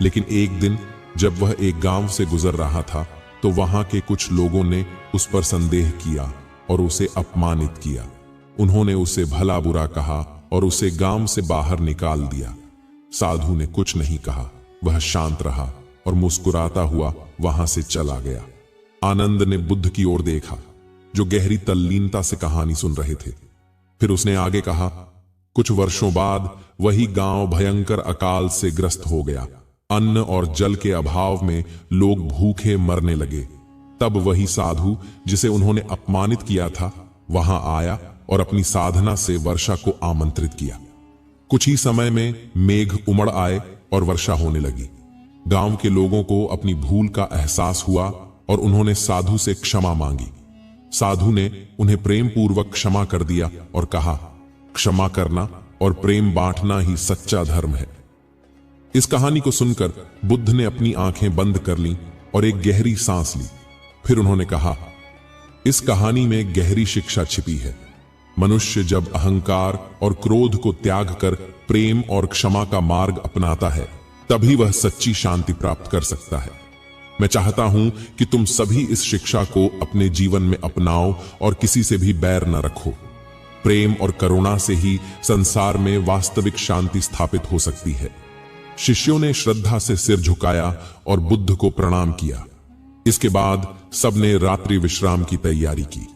लेकिन एक दिन जब वह एक गांव से गुजर रहा था तो वहां के कुछ लोगों ने उस पर संदेह किया और उसे अपमानित किया। उन्होंने उसे भला बुरा कहा और उसे गांव से बाहर निकाल दिया। साधु ने कुछ नहीं कहा, वह शांत रहा और मुस्कुराता हुआ वहां से चला गया। आनंद ने बुद्ध की ओर देखा जो गहरी तल्लीनता से कहानी सुन रहे थे। फिर उसने आगे कहा, कुछ वर्षों बाद वही गांव भयंकर अकाल से ग्रस्त हो गया। अन्न और जल के अभाव में लोग भूखे मरने लगे। तब वही साधु जिसे उन्होंने अपमानित किया था वहां आया और अपनी साधना से वर्षा को आमंत्रित किया। कुछ ही समय में मेघ उमड़ आए और वर्षा होने लगी। गांव के लोगों को अपनी भूल का एहसास हुआ और उन्होंने साधु से क्षमा मांगी। साधु ने उन्हें प्रेम पूर्वक क्षमा कर दिया और कहा, क्षमा करना और प्रेम बांटना ही सच्चा धर्म है। इस कहानी को सुनकर बुद्ध ने अपनी आंखें बंद कर लीं और एक गहरी सांस ली। फिर उन्होंने कहा, इस कहानी में गहरी शिक्षा छिपी है। मनुष्य जब अहंकार और क्रोध को त्याग कर प्रेम और क्षमा का मार्ग अपनाता है, तभी वह सच्ची शांति प्राप्त कर सकता है। मैं चाहता हूं कि तुम सभी इस शिक्षा को अपने जीवन में अपनाओ और किसी से भी बैर न रखो। प्रेम और करुणा से ही संसार में वास्तविक शांति स्थापित हो सकती है। शिष्यों ने श्रद्धा से सिर झुकाया और बुद्ध को प्रणाम किया। इसके बाद सबने रात्रि विश्राम की तैयारी की।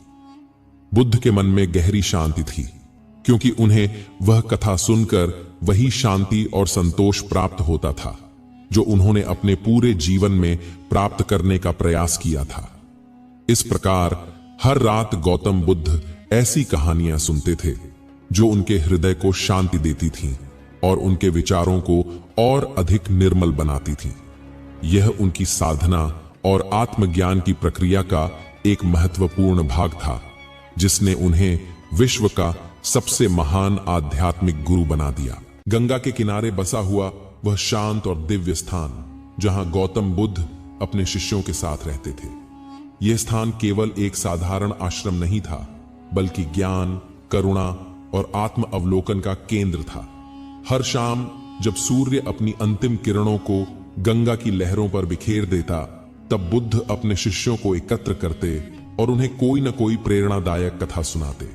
बुद्ध के मन में गहरी शांति थी, क्योंकि उन्हें वह कथा सुनकर वही शांति और संतोष प्राप्त होता था जो उन्होंने अपने पूरे जीवन में प्राप्त करने का प्रयास किया था। इस प्रकार हर रात गौतम बुद्ध ऐसी कहानियां सुनते थे जो उनके हृदय को शांति देती थीं और उनके विचारों को और अधिक निर्मल बनाती थीं। यह उनकी साधना और आत्मज्ञान की प्रक्रिया का एक महत्वपूर्ण भाग था, जिसने उन्हें विश्व का सबसे महान आध्यात्मिक गुरु बना दिया। गंगा के किनारे बसा हुआ वह शांत और दिव्य स्थान, जहां गौतम बुद्ध अपने शिष्यों के साथ रहते थे। यह स्थान केवल एक साधारण आश्रम नहीं था, बल्कि ज्ञान, करुणा और आत्म अवलोकन का केंद्र था। हर शाम जब सूर्य अपनी अंतिम किरणों को गंगा की लहरों पर बिखेर देता, तब बुद्ध अपने शिष्यों को एकत्र करते और उन्हें कोई न कोई प्रेरणादायक कथा सुनाते।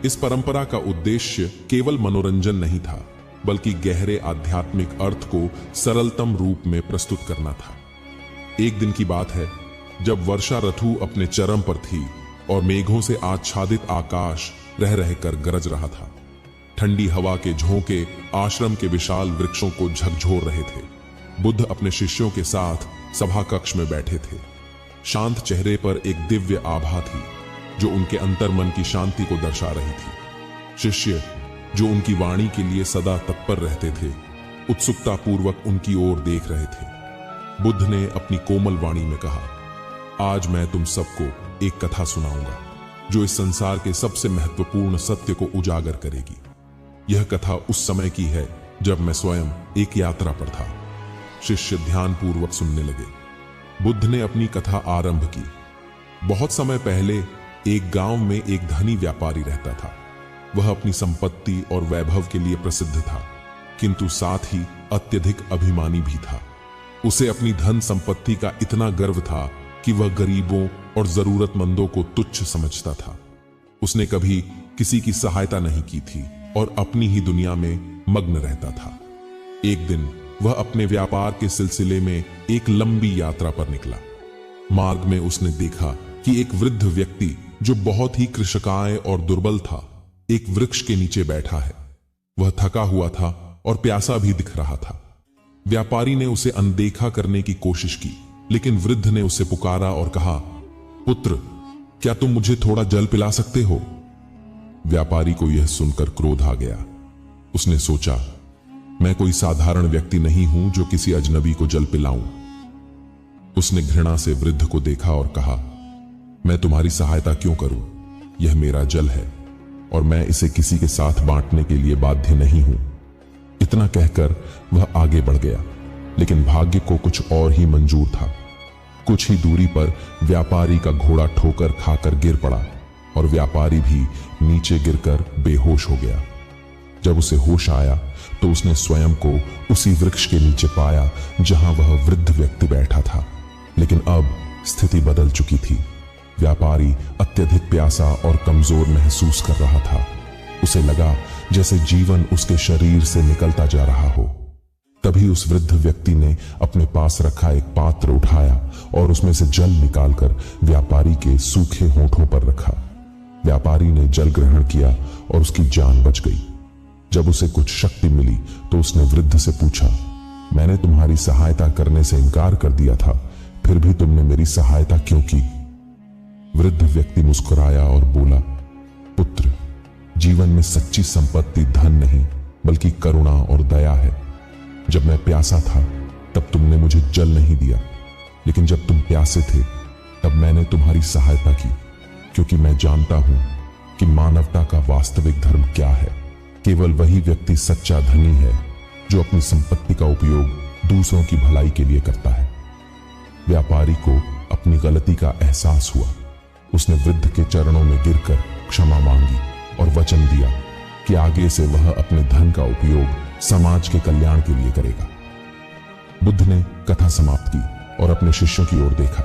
इस परंपरा का उद्देश्य केवल मनोरंजन नहीं था, बल्कि गहरे आध्यात्मिक अर्थ को सरलतम रूप में प्रस्तुत करना था। एक दिन की बात है, जब वर्षा ऋतु अपने चरम पर थी और मेघों से आच्छादित आकाश रह रहकर गरज रहा था। ठंडी हवा के झोंके आश्रम के विशाल वृक्षों को झकझोर रहे थे। बुद्ध अपने शिष्यों के साथ सभा कक्ष में बैठे थे। शांत चेहरे पर एक दिव्य आभा थी जो उनके अंतर्मन की शांति को दर्शा रही थी। शिष्य जो उनकी वाणी के लिए सदा तत्पर रहते थे, उत्सुकता पूर्वक उनकी ओर देख रहे थे। बुद्ध ने अपनी कोमल वाणी में कहा, आज मैं तुम सबको एक कथा सुनाऊंगा जो इस संसार के सबसे महत्वपूर्ण सत्य को उजागर करेगी। यह कथा उस समय की है जब मैं स्वयं एक यात्रा पर था। शिष्य ध्यानपूर्वक सुनने लगे। बुद्ध ने अपनी कथा आरंभ की। बहुत समय पहले एक गांव में एक धनी व्यापारी रहता था। वह अपनी संपत्ति और वैभव के लिए प्रसिद्ध था, किंतु साथ ही अत्यधिक अभिमानी भी था। उसे अपनी धन संपत्ति का इतना गर्व था कि वह गरीबों और जरूरतमंदों को तुच्छ समझता था। उसने कभी किसी की सहायता नहीं की थी और अपनी ही दुनिया में मग्न रहता था। एक दिन वह अपने व्यापार के सिलसिले में एक लंबी यात्रा पर निकला। मार्ग में उसने देखा कि एक वृद्ध व्यक्ति जो बहुत ही कृशकाय और दुर्बल था, एक वृक्ष के नीचे बैठा है। वह थका हुआ था और प्यासा भी दिख रहा था। व्यापारी ने उसे अनदेखा करने की कोशिश की, लेकिन वृद्ध ने उसे पुकारा और कहा, पुत्र, क्या तुम मुझे थोड़ा जल पिला सकते हो? व्यापारी को यह सुनकर क्रोध आ गया। उसने सोचा, मैं कोई साधारण व्यक्ति नहीं हूं जो किसी अजनबी को जल पिलाऊं। उसने घृणा से वृद्ध को देखा और कहा, मैं तुम्हारी सहायता क्यों करूं? यह मेरा जल है और मैं इसे किसी के साथ बांटने के लिए बाध्य नहीं हूं। इतना कहकर वह आगे बढ़ गया, लेकिन भाग्य को कुछ और ही मंजूर था। कुछ ही दूरी पर व्यापारी का घोड़ा ठोकर खाकर गिर पड़ा और व्यापारी भी नीचे गिरकर बेहोश हो गया। जब उसे होश आया तो उसने स्वयं को उसी वृक्ष के नीचे पाया जहां वह वृद्ध व्यक्ति बैठा था, लेकिन अब स्थिति बदल चुकी थी। व्यापारी अत्यधिक प्यासा और कमजोर महसूस कर रहा था। उसे लगा जैसे जीवन उसके शरीर से निकलता जा रहा हो। तभी उस वृद्ध व्यक्ति ने अपने पास रखा एक पात्र उठाया और उसमें से जल निकालकर व्यापारी के सूखे होठों पर रखा। व्यापारी ने जल ग्रहण किया और उसकी जान बच गई। जब उसे कुछ शक्ति मिली तो उसने वृद्ध से पूछा, मैंने तुम्हारी सहायता करने से इनकार कर दिया था, फिर भी तुमने मेरी सहायता क्यों की? वृद्ध व्यक्ति मुस्कुराया और बोला, पुत्र, जीवन में सच्ची संपत्ति धन नहीं बल्कि करुणा और दया है। जब मैं प्यासा था तब तुमने मुझे जल नहीं दिया, लेकिन जब तुम प्यासे थे तब मैंने तुम्हारी सहायता की, क्योंकि मैं जानता हूं कि मानवता का वास्तविक धर्म क्या है। केवल वही व्यक्ति सच्चा धनी है जो अपनी संपत्ति का उपयोग दूसरों की भलाई के लिए करता है। व्यापारी को अपनी गलती का एहसास हुआ। उसने वृद्ध के चरणों में गिरकर क्षमा मांगी और वचन दिया कि आगे से वह अपने धन का उपयोग समाज के कल्याण के लिए करेगा। बुद्ध ने कथा समाप्त की और अपने शिष्यों की ओर देखा।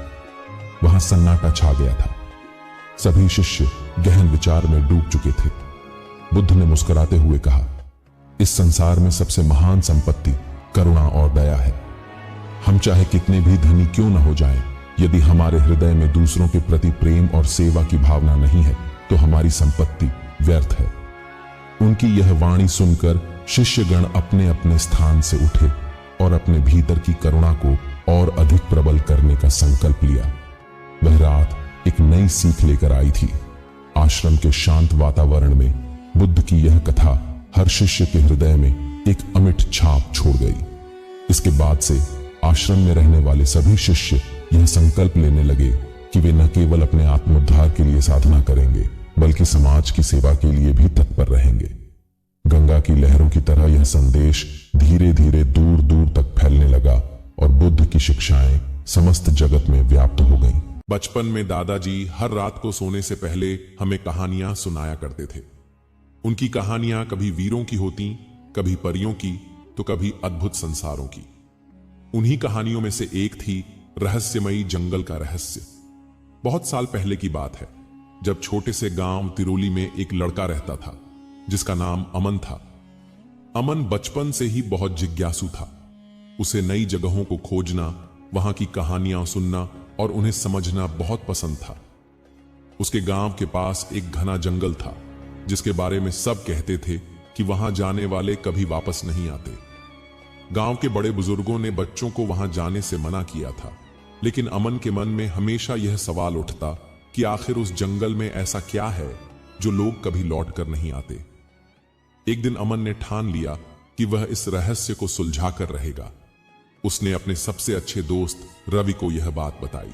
वहां सन्नाटा छा गया था। सभी शिष्य गहन विचार में डूब चुके थे। बुद्ध ने मुस्कुराते हुए कहा, इस संसार में सबसे महान संपत्ति करुणा और दया है। हम चाहे कितने भी धनी क्यों न हो जाएं, यदि हमारे हृदय में दूसरों के प्रति प्रेम और सेवा की भावना नहीं है तो हमारी संपत्ति व्यर्थ है। उनकी यह वाणी सुनकर शिष्यगण अपने अपने स्थान से उठे और अपने भीतर की करुणा को और अधिक प्रबल करने का संकल्प लिया। वह रात एक नई सीख लेकर आई थी। आश्रम के शांत वातावरण में बुद्ध की यह कथा हर शिष्य के हृदय में एक अमिट छाप छोड़ गई। इसके बाद से आश्रम में रहने वाले सभी शिष्य यह संकल्प लेने लगे कि वे न केवल अपने आत्मोद्धार के लिए साधना करेंगे, बल्कि समाज की सेवा के लिए भी तत्पर रहेंगे। गंगा की लहरों की तरह यह संदेश धीरे धीरे दूर दूर तक फैलने लगा और बुद्ध की शिक्षाएं समस्त जगत में व्याप्त हो गईं। बचपन में दादाजी हर रात को सोने से पहले हमें कहानियां सुनाया करते थे। उनकी कहानियां कभी वीरों की होती, कभी परियों की, तो कभी अद्भुत संसारों की। उन्हीं कहानियों में से एक थी रहस्यमयी जंगल का रहस्य। बहुत साल पहले की बात है, जब छोटे से गांव तिरोली में एक लड़का रहता था जिसका नाम अमन था। अमन बचपन से ही बहुत जिज्ञासु था। उसे नई जगहों को खोजना, वहां की कहानियां सुनना और उन्हें समझना बहुत पसंद था। उसके गांव के पास एक घना जंगल था जिसके बारे में सब कहते थे कि वहां जाने वाले कभी वापस नहीं आते। गांव के बड़े बुजुर्गों ने बच्चों को वहां जाने से मना किया था, लेकिन अमन के मन में हमेशा यह सवाल उठता कि आखिर उस जंगल में ऐसा क्या है जो लोग कभी लौट कर नहीं आते। एक दिन अमन ने ठान लिया कि वह इस रहस्य को सुलझा कर रहेगा। उसने अपने सबसे अच्छे दोस्त रवि को यह बात बताई।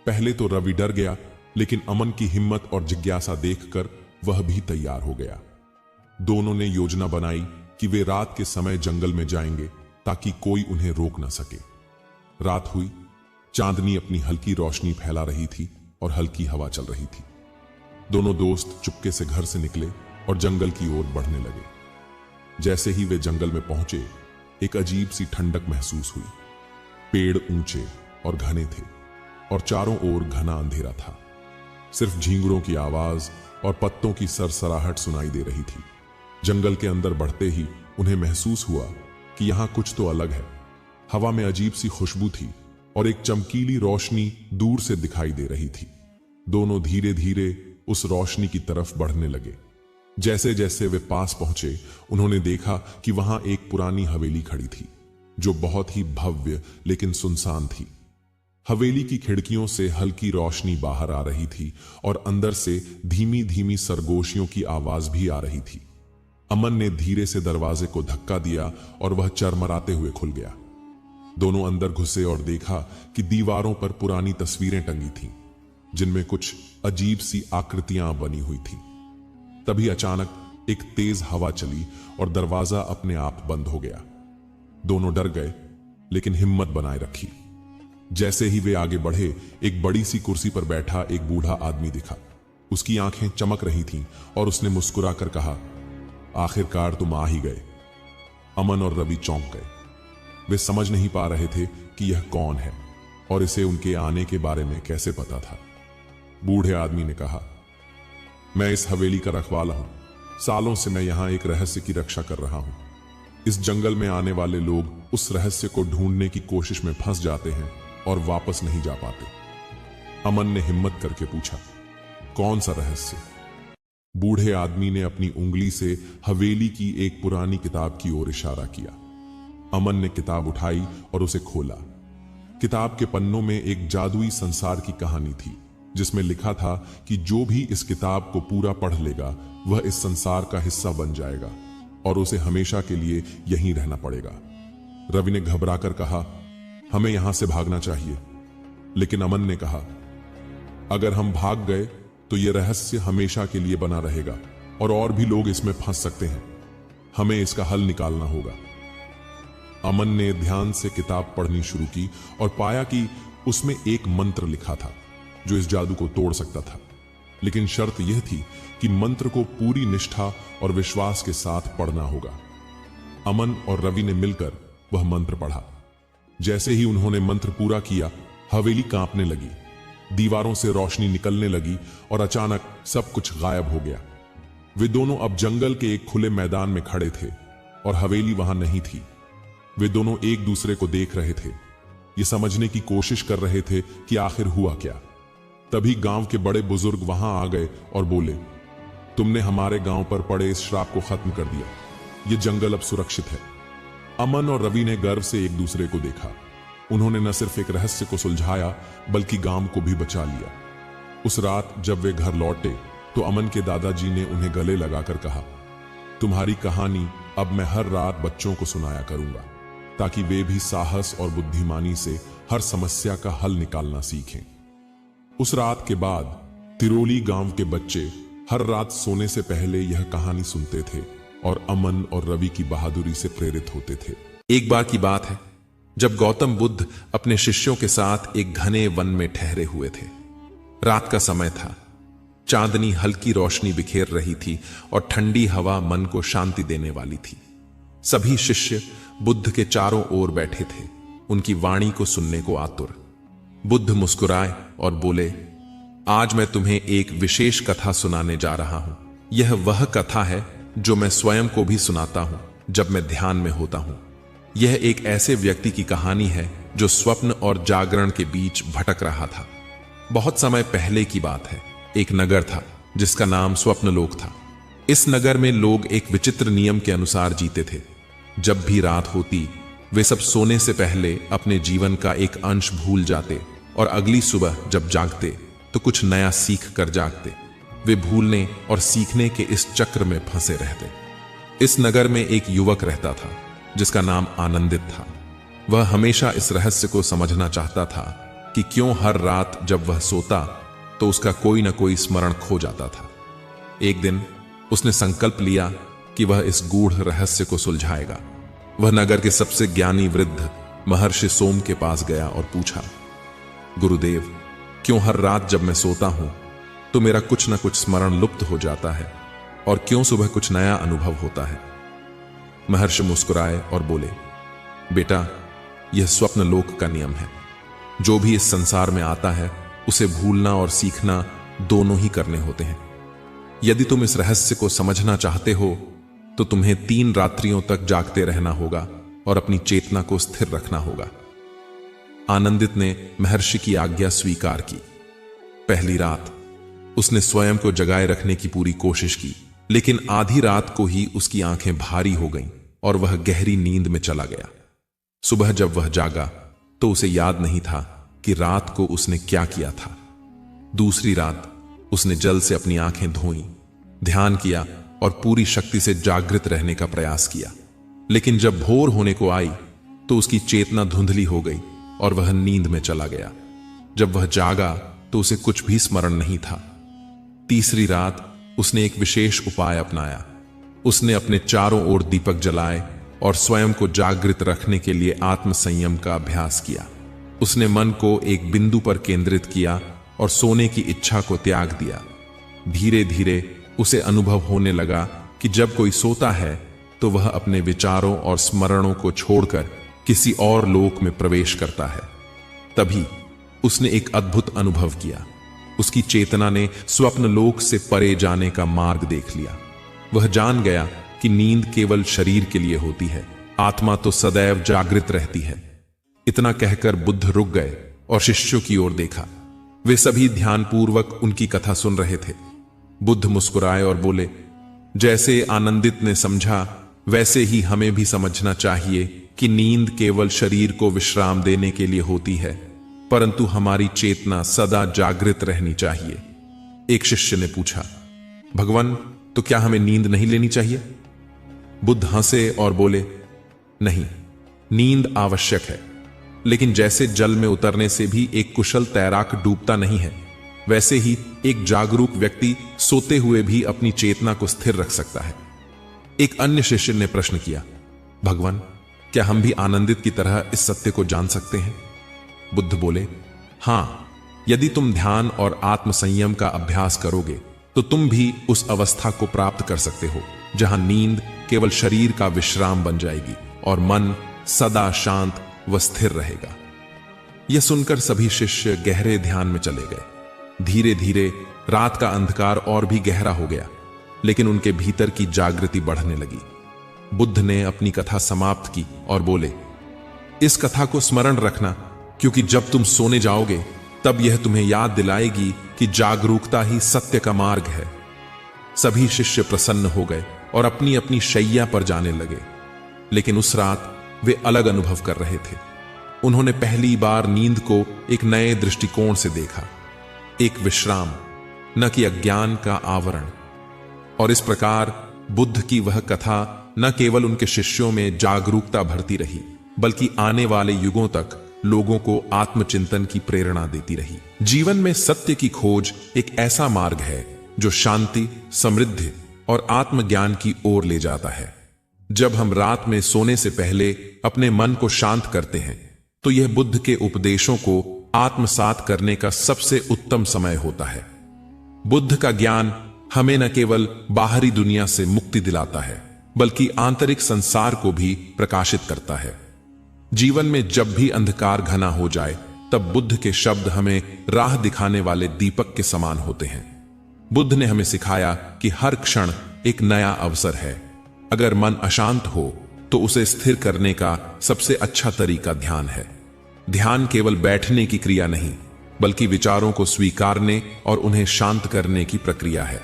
पहले तो रवि डर गया, लेकिन अमन की हिम्मत और जिज्ञासा देखकर वह भी तैयार हो गया। दोनों ने योजना बनाई कि वे रात के समय जंगल में जाएंगे ताकि कोई उन्हें रोक न सके। रात हुई, चांदनी अपनी हल्की रोशनी फैला रही थी और हल्की हवा चल रही थी। दोनों दोस्त चुपके से घर से निकले और जंगल की ओर बढ़ने लगे। जैसे ही वे जंगल में पहुंचे, एक अजीब सी ठंडक महसूस हुई। पेड़ ऊंचे और घने थे और चारों ओर घना अंधेरा था। सिर्फ झींगुरों की आवाज और पत्तों की सरसराहट सुनाई दे रही थी। जंगल के अंदर बढ़ते ही उन्हें महसूस हुआ कि यहां कुछ तो अलग है। हवा में अजीब सी खुशबू थी और एक चमकीली रोशनी दूर से दिखाई दे रही थी। दोनों धीरे धीरे उस रोशनी की तरफ बढ़ने लगे। जैसे जैसे वे पास पहुंचे, उन्होंने देखा कि वहां एक पुरानी हवेली खड़ी थी जो बहुत ही भव्य लेकिन सुनसान थी। हवेली की खिड़कियों से हल्की रोशनी बाहर आ रही थी और अंदर से धीमी धीमी सरगोशियों की आवाज भी आ रही थी। अमन ने धीरे से दरवाजे को धक्का दिया और वह चरमराते हुए खुल गया। दोनों अंदर घुसे और देखा कि दीवारों पर पुरानी तस्वीरें टंगी थीं, जिनमें कुछ अजीब सी आकृतियां बनी हुई थीं। तभी अचानक एक तेज हवा चली और दरवाजा अपने आप बंद हो गया। दोनों डर गए, लेकिन हिम्मत बनाए रखी। जैसे ही वे आगे बढ़े, एक बड़ी सी कुर्सी पर बैठा एक बूढ़ा आदमी दिखा। उसकी आंखें चमक रही थीं और उसने मुस्कुराकर कहा, आखिरकार तुम आ ही गए। अमन और रवि चौंक गए। वे समझ नहीं पा रहे थे कि यह कौन है और इसे उनके आने के बारे में कैसे पता था। बूढ़े आदमी ने कहा, मैं इस हवेली का रखवाला हूं। सालों से मैं यहां एक रहस्य की रक्षा कर रहा हूं। इस जंगल में आने वाले लोग उस रहस्य को ढूंढने की कोशिश में फंस जाते हैं और वापस नहीं जा पाते। अमन ने हिम्मत करके पूछा, कौन सा रहस्य? बूढ़े आदमी ने अपनी उंगली से हवेली की एक पुरानी किताब की ओर इशारा किया। अमन ने किताब उठाई और उसे खोला। किताब के पन्नों में एक जादुई संसार की कहानी थी, जिसमें लिखा था कि जो भी इस किताब को पूरा पढ़ लेगा वह इस संसार का हिस्सा बन जाएगा और उसे हमेशा के लिए यहीं रहना पड़ेगा। रवि ने घबराकर कहा, हमें यहां से भागना चाहिए। लेकिन अमन ने कहा, अगर हम भाग गए तो यह रहस्य हमेशा के लिए बना रहेगा और भी लोग इसमें फंस सकते हैं। हमें इसका हल निकालना होगा। अमन ने ध्यान से किताब पढ़नी शुरू की और पाया कि उसमें एक मंत्र लिखा था जो इस जादू को तोड़ सकता था। लेकिन शर्त यह थी कि मंत्र को पूरी निष्ठा और विश्वास के साथ पढ़ना होगा। अमन और रवि ने मिलकर वह मंत्र पढ़ा। जैसे ही उन्होंने मंत्र पूरा किया, हवेली कांपने लगी, दीवारों से रोशनी निकलने लगी और अचानक सब कुछ गायब हो गया। वे दोनों अब जंगल के एक खुले मैदान में खड़े थे और हवेली वहां नहीं थी। वे दोनों एक दूसरे को देख रहे थे, ये समझने की कोशिश कर रहे थे कि आखिर हुआ क्या। तभी गांव के बड़े बुजुर्ग वहां आ गए और बोले, तुमने हमारे गांव पर पड़े इस श्राप को खत्म कर दिया। ये जंगल अब सुरक्षित है। अमन और रवि ने गर्व से एक दूसरे को देखा। उन्होंने न सिर्फ एक रहस्य को सुलझाया बल्कि गांव को भी बचा लिया। उस रात जब वे घर लौटे तो अमन के दादाजी ने उन्हें गले लगाकर कहा, तुम्हारी कहानी अब मैं हर रात बच्चों को सुनाया करूंगा ताकि वे भी साहस और बुद्धिमानी से हर समस्या का हल निकालना सीखें। उस रात के बाद तिरोली गांव के बच्चे हर रात सोने से पहले यह कहानी सुनते थे और अमन और रवि की बहादुरी से प्रेरित होते थे। एक बार की बात है जब गौतम बुद्ध अपने शिष्यों के साथ एक घने वन में ठहरे हुए थे। रात का समय था, चांदनी हल्की रोशनी बिखेर रही थी और ठंडी हवा मन को शांति देने वाली थी। सभी शिष्य बुद्ध के चारों ओर बैठे थे, उनकी वाणी को सुनने को आतुर। बुद्ध मुस्कुराए और बोले, आज मैं तुम्हें एक विशेष कथा सुनाने जा रहा हूं। यह वह कथा है जो मैं स्वयं को भी सुनाता हूं जब मैं ध्यान में होता हूं। यह एक ऐसे व्यक्ति की कहानी है जो स्वप्न और जागरण के बीच भटक रहा था। बहुत समय पहले की बात है। एक नगर था जिसका नाम स्वप्नलोक था। इस नगर में लोग एक विचित्र नियम के अनुसार जीते थे। जब भी रात होती, वे सब सोने से पहले अपने जीवन का एक अंश भूल जाते और अगली सुबह जब जागते तो कुछ नया सीख कर जागते। वे भूलने और सीखने के इस चक्र में फंसे रहते। इस नगर में एक युवक रहता था जिसका नाम आनंदित था। वह हमेशा इस रहस्य को समझना चाहता था कि क्यों हर रात जब वह सोता तो उसका कोई न कोई स्मरण खो जाता था। एक दिन उसने संकल्प लिया कि वह इस गूढ़ रहस्य को सुलझाएगा। वह नगर के सबसे ज्ञानी वृद्ध महर्षि सोम के पास गया और पूछा, गुरुदेव, क्यों हर रात जब मैं सोता हूं तो मेरा कुछ न कुछ स्मरण लुप्त हो जाता है और क्यों सुबह कुछ नया अनुभव होता है? महर्षि मुस्कुराए और बोले, बेटा, यह स्वप्नलोक का नियम है। जो भी इस संसार में आता है उसे भूलना और सीखना दोनों ही करने होते हैं। यदि तुम इस रहस्य को समझना चाहते हो तो तुम्हें 3 रात्रियों तक जागते रहना होगा और अपनी चेतना को स्थिर रखना होगा। आनंदित ने महर्षि की आज्ञा स्वीकार की। पहली रात उसने स्वयं को जगाए रखने की पूरी कोशिश की, लेकिन आधी रात को ही उसकी आंखें भारी हो गईं और वह गहरी नींद में चला गया। सुबह जब वह जागा तो उसे याद नहीं था कि रात को उसने क्या किया था। दूसरी रात उसने जल से अपनी आंखें धोईं, ध्यान किया और पूरी शक्ति से जागृत रहने का प्रयास किया। लेकिन जब भोर होने को आई तो उसकी चेतना धुंधली हो गई और वह नींद में चला गया। जब वह जागा तो उसे कुछ भी स्मरण नहीं था। तीसरी रात उसने एक विशेष उपाय अपनाया। उसने अपने चारों ओर दीपक जलाए और स्वयं को जागृत रखने के लिए आत्मसंयम का अभ्यास किया। उसने मन को एक बिंदु पर केंद्रित किया और सोने की इच्छा को त्याग दिया। धीरे धीरे उसे अनुभव होने लगा कि जब कोई सोता है तो वह अपने विचारों और स्मरणों को छोड़कर किसी और लोक में प्रवेश करता है। तभी उसने एक अद्भुत अनुभव किया। उसकी चेतना ने स्वप्न लोक से परे जाने का मार्ग देख लिया। वह जान गया कि नींद केवल शरीर के लिए होती है, आत्मा तो सदैव जागृत रहती है। इतना कहकर बुद्ध रुक गए और शिष्यों की ओर देखा। वे सभी ध्यानपूर्वक उनकी कथा सुन रहे थे। बुद्ध मुस्कुराए और बोले, जैसे आनंदित ने समझा वैसे ही हमें भी समझना चाहिए कि नींद केवल शरीर को विश्राम देने के लिए होती है, परंतु हमारी चेतना सदा जागृत रहनी चाहिए। एक शिष्य ने पूछा, भगवान, तो क्या हमें नींद नहीं लेनी चाहिए? बुद्ध हंसे और बोले, नहीं, नींद आवश्यक है, लेकिन जैसे जल में उतरने से भी एक कुशल तैराक डूबता नहीं है, वैसे ही एक जागरूक व्यक्ति सोते हुए भी अपनी चेतना को स्थिर रख सकता है। एक अन्य शिष्य ने प्रश्न किया, भगवान, क्या हम भी आनंदित की तरह इस सत्य को जान सकते हैं? बुद्ध बोले, हां, यदि तुम ध्यान और आत्म संयम का अभ्यास करोगे तो तुम भी उस अवस्था को प्राप्त कर सकते हो जहां नींद केवल शरीर का विश्राम बन जाएगी और मन सदा शांत व स्थिर रहेगा। यह सुनकर सभी शिष्य गहरे ध्यान में चले गए। धीरे धीरे रात का अंधकार और भी गहरा हो गया, लेकिन उनके भीतर की जागृति बढ़ने लगी। बुद्ध ने अपनी कथा समाप्त की और बोले, इस कथा को स्मरण रखना, क्योंकि जब तुम सोने जाओगे तब यह तुम्हें याद दिलाएगी कि जागरूकता ही सत्य का मार्ग है। सभी शिष्य प्रसन्न हो गए और अपनी अपनी शैया पर जाने लगे, लेकिन उस रात वे अलग अनुभव कर रहे थे। उन्होंने पहली बार नींद को एक नए दृष्टिकोण से देखा, एक विश्राम, न कि अज्ञान का आवरण। और इस प्रकार बुद्ध की वह कथा न केवल उनके शिष्यों में जागरूकता भरती रही, बल्कि आने वाले युगों तक लोगों को आत्मचिंतन की प्रेरणा देती रही। जीवन में सत्य की खोज एक ऐसा मार्ग है जो शांति, समृद्धि और आत्मज्ञान की ओर ले जाता है। जब हम रात में सोने से पहले अपने मन को शांत करते हैं, तो यह बुद्ध के उपदेशों को आत्मसात करने का सबसे उत्तम समय होता है। बुद्ध का ज्ञान हमें न केवल बाहरी दुनिया से मुक्ति दिलाता है, बल्कि आंतरिक संसार को भी प्रकाशित करता है। जीवन में जब भी अंधकार घना हो जाए, तब बुद्ध के शब्द हमें राह दिखाने वाले दीपक के समान होते हैं। बुद्ध ने हमें सिखाया कि हर क्षण एक नया अवसर है। अगर मन अशांत हो तो उसे स्थिर करने का सबसे अच्छा तरीका ध्यान है। ध्यान केवल बैठने की क्रिया नहीं, बल्कि विचारों को स्वीकारने और उन्हें शांत करने की प्रक्रिया है।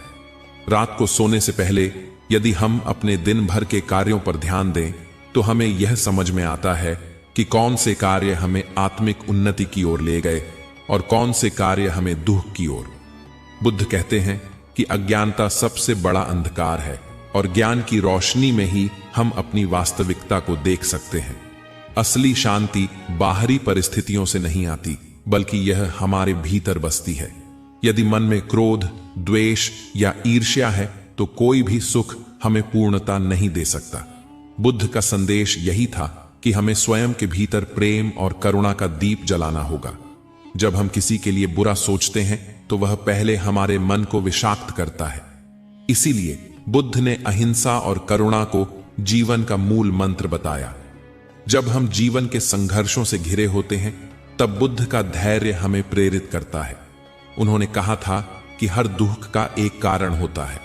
रात को सोने से पहले यदि हम अपने दिन भर के कार्यों पर ध्यान दें, तो हमें यह समझ में आता है कि कौन से कार्य हमें आत्मिक उन्नति की ओर ले गए और कौन से कार्य हमें दुख की ओर। बुद्ध कहते हैं कि अज्ञानता सबसे बड़ा अंधकार है और ज्ञान की रोशनी में ही हम अपनी वास्तविकता को देख सकते हैं। असली शांति बाहरी परिस्थितियों से नहीं आती, बल्कि यह हमारे भीतर बसती है। यदि मन में क्रोध, द्वेष या ईर्ष्या है, तो कोई भी सुख हमें पूर्णता नहीं दे सकता। बुद्ध का संदेश यही था कि हमें स्वयं के भीतर प्रेम और करुणा का दीप जलाना होगा। जब हम किसी के लिए बुरा सोचते हैं, तो वह पहले हमारे मन को विषाक्त करता है। इसीलिए बुद्ध ने अहिंसा और करुणा को जीवन का मूल मंत्र बताया। जब हम जीवन के संघर्षों से घिरे होते हैं, तब बुद्ध का धैर्य हमें प्रेरित करता है। उन्होंने कहा था कि हर दुख का एक कारण होता है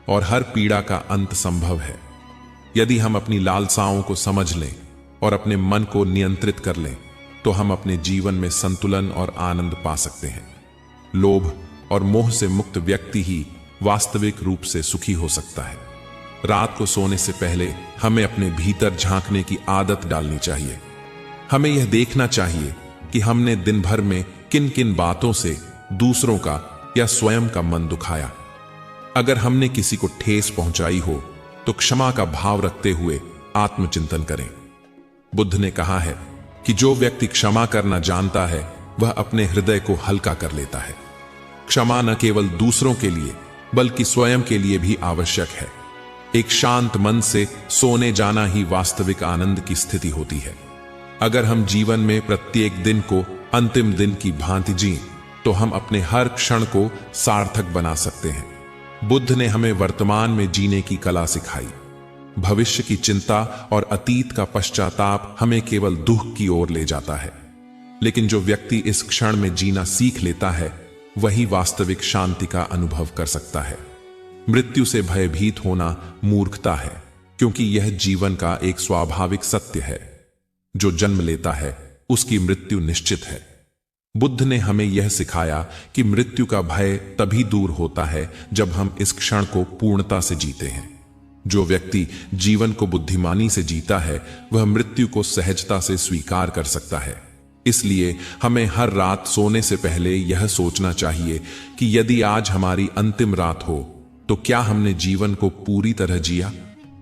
और हर पीड़ा का अंत संभव है। यदि हम अपनी लालसाओं को समझ लें और अपने मन को नियंत्रित कर लें, तो हम अपने जीवन में संतुलन और आनंद पा सकते हैं। लोभ और मोह से मुक्त व्यक्ति ही वास्तविक रूप से सुखी हो सकता है। रात को सोने से पहले हमें अपने भीतर झांकने की आदत डालनी चाहिए। हमें यह देखना चाहिए कि हमने दिन भर में किन किन बातों से दूसरों का या स्वयं का मन दुखाया। अगर हमने किसी को ठेस पहुंचाई हो, तो क्षमा का भाव रखते हुए आत्मचिंतन करें। बुद्ध ने कहा है कि जो व्यक्ति क्षमा करना जानता है, वह अपने हृदय को हल्का कर लेता है। क्षमा न केवल दूसरों के लिए, बल्कि स्वयं के लिए भी आवश्यक है। एक शांत मन से सोने जाना ही वास्तविक आनंद की स्थिति होती है। अगर हम जीवन में प्रत्येक दिन को अंतिम दिन की भांति जिएं, तो हम अपने हर क्षण को सार्थक बना सकते हैं। बुद्ध ने हमें वर्तमान में जीने की कला सिखाई। भविष्य की चिंता और अतीत का पश्चाताप हमें केवल दुख की ओर ले जाता है। लेकिन जो व्यक्ति इस क्षण में जीना सीख लेता है, वही वास्तविक शांति का अनुभव कर सकता है। मृत्यु से भयभीत होना मूर्खता है, क्योंकि यह जीवन का एक स्वाभाविक सत्य है। जो जन्म लेता है, उसकी मृत्यु निश्चित है। बुद्ध ने हमें यह सिखाया कि मृत्यु का भय तभी दूर होता है जब हम इस क्षण को पूर्णता से जीते हैं। जो व्यक्ति जीवन को बुद्धिमानी से जीता है, वह मृत्यु को सहजता से स्वीकार कर सकता है। इसलिए हमें हर रात सोने से पहले यह सोचना चाहिए कि यदि आज हमारी अंतिम रात हो, तो क्या हमने जीवन को पूरी तरह जिया।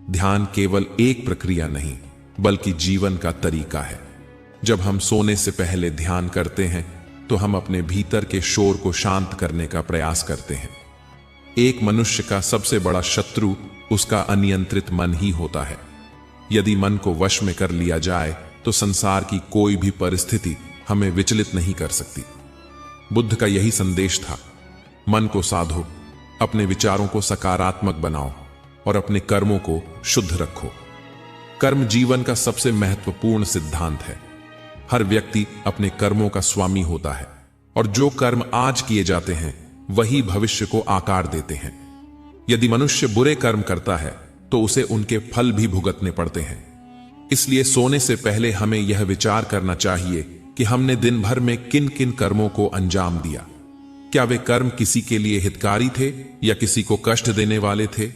ध्यान केवल एक प्रक्रिया नहीं, बल्कि जीवन का तरीका है। जब हम सोने से पहले ध्यान करते हैं तो हम अपने भीतर के शोर को शांत करने का प्रयास करते हैं। एक मनुष्य का सबसे बड़ा शत्रु उसका अनियंत्रित मन ही होता है। यदि मन को वश में कर लिया जाए तो संसार की कोई भी परिस्थिति हमें विचलित नहीं कर सकती। बुद्ध का यही संदेश था, मन को साधो, अपने विचारों को सकारात्मक बनाओ और अपने कर्मों को शुद्ध रखो। कर्म जीवन का सबसे महत्वपूर्ण सिद्धांत है। हर व्यक्ति अपने कर्मों का स्वामी होता है और जो कर्म आज किए जाते हैं वही भविष्य को आकार देते हैं। यदि मनुष्य बुरे कर्म करता है तो उसे उनके फल भी भुगतने पड़ते हैं। इसलिए सोने से पहले हमें यह विचार करना चाहिए कि हमने दिन भर में किन किन कर्मों को अंजाम दिया। क्या वे कर्म किसी के लिए हितकारी थे या किसी को कष्ट देने वाले थे?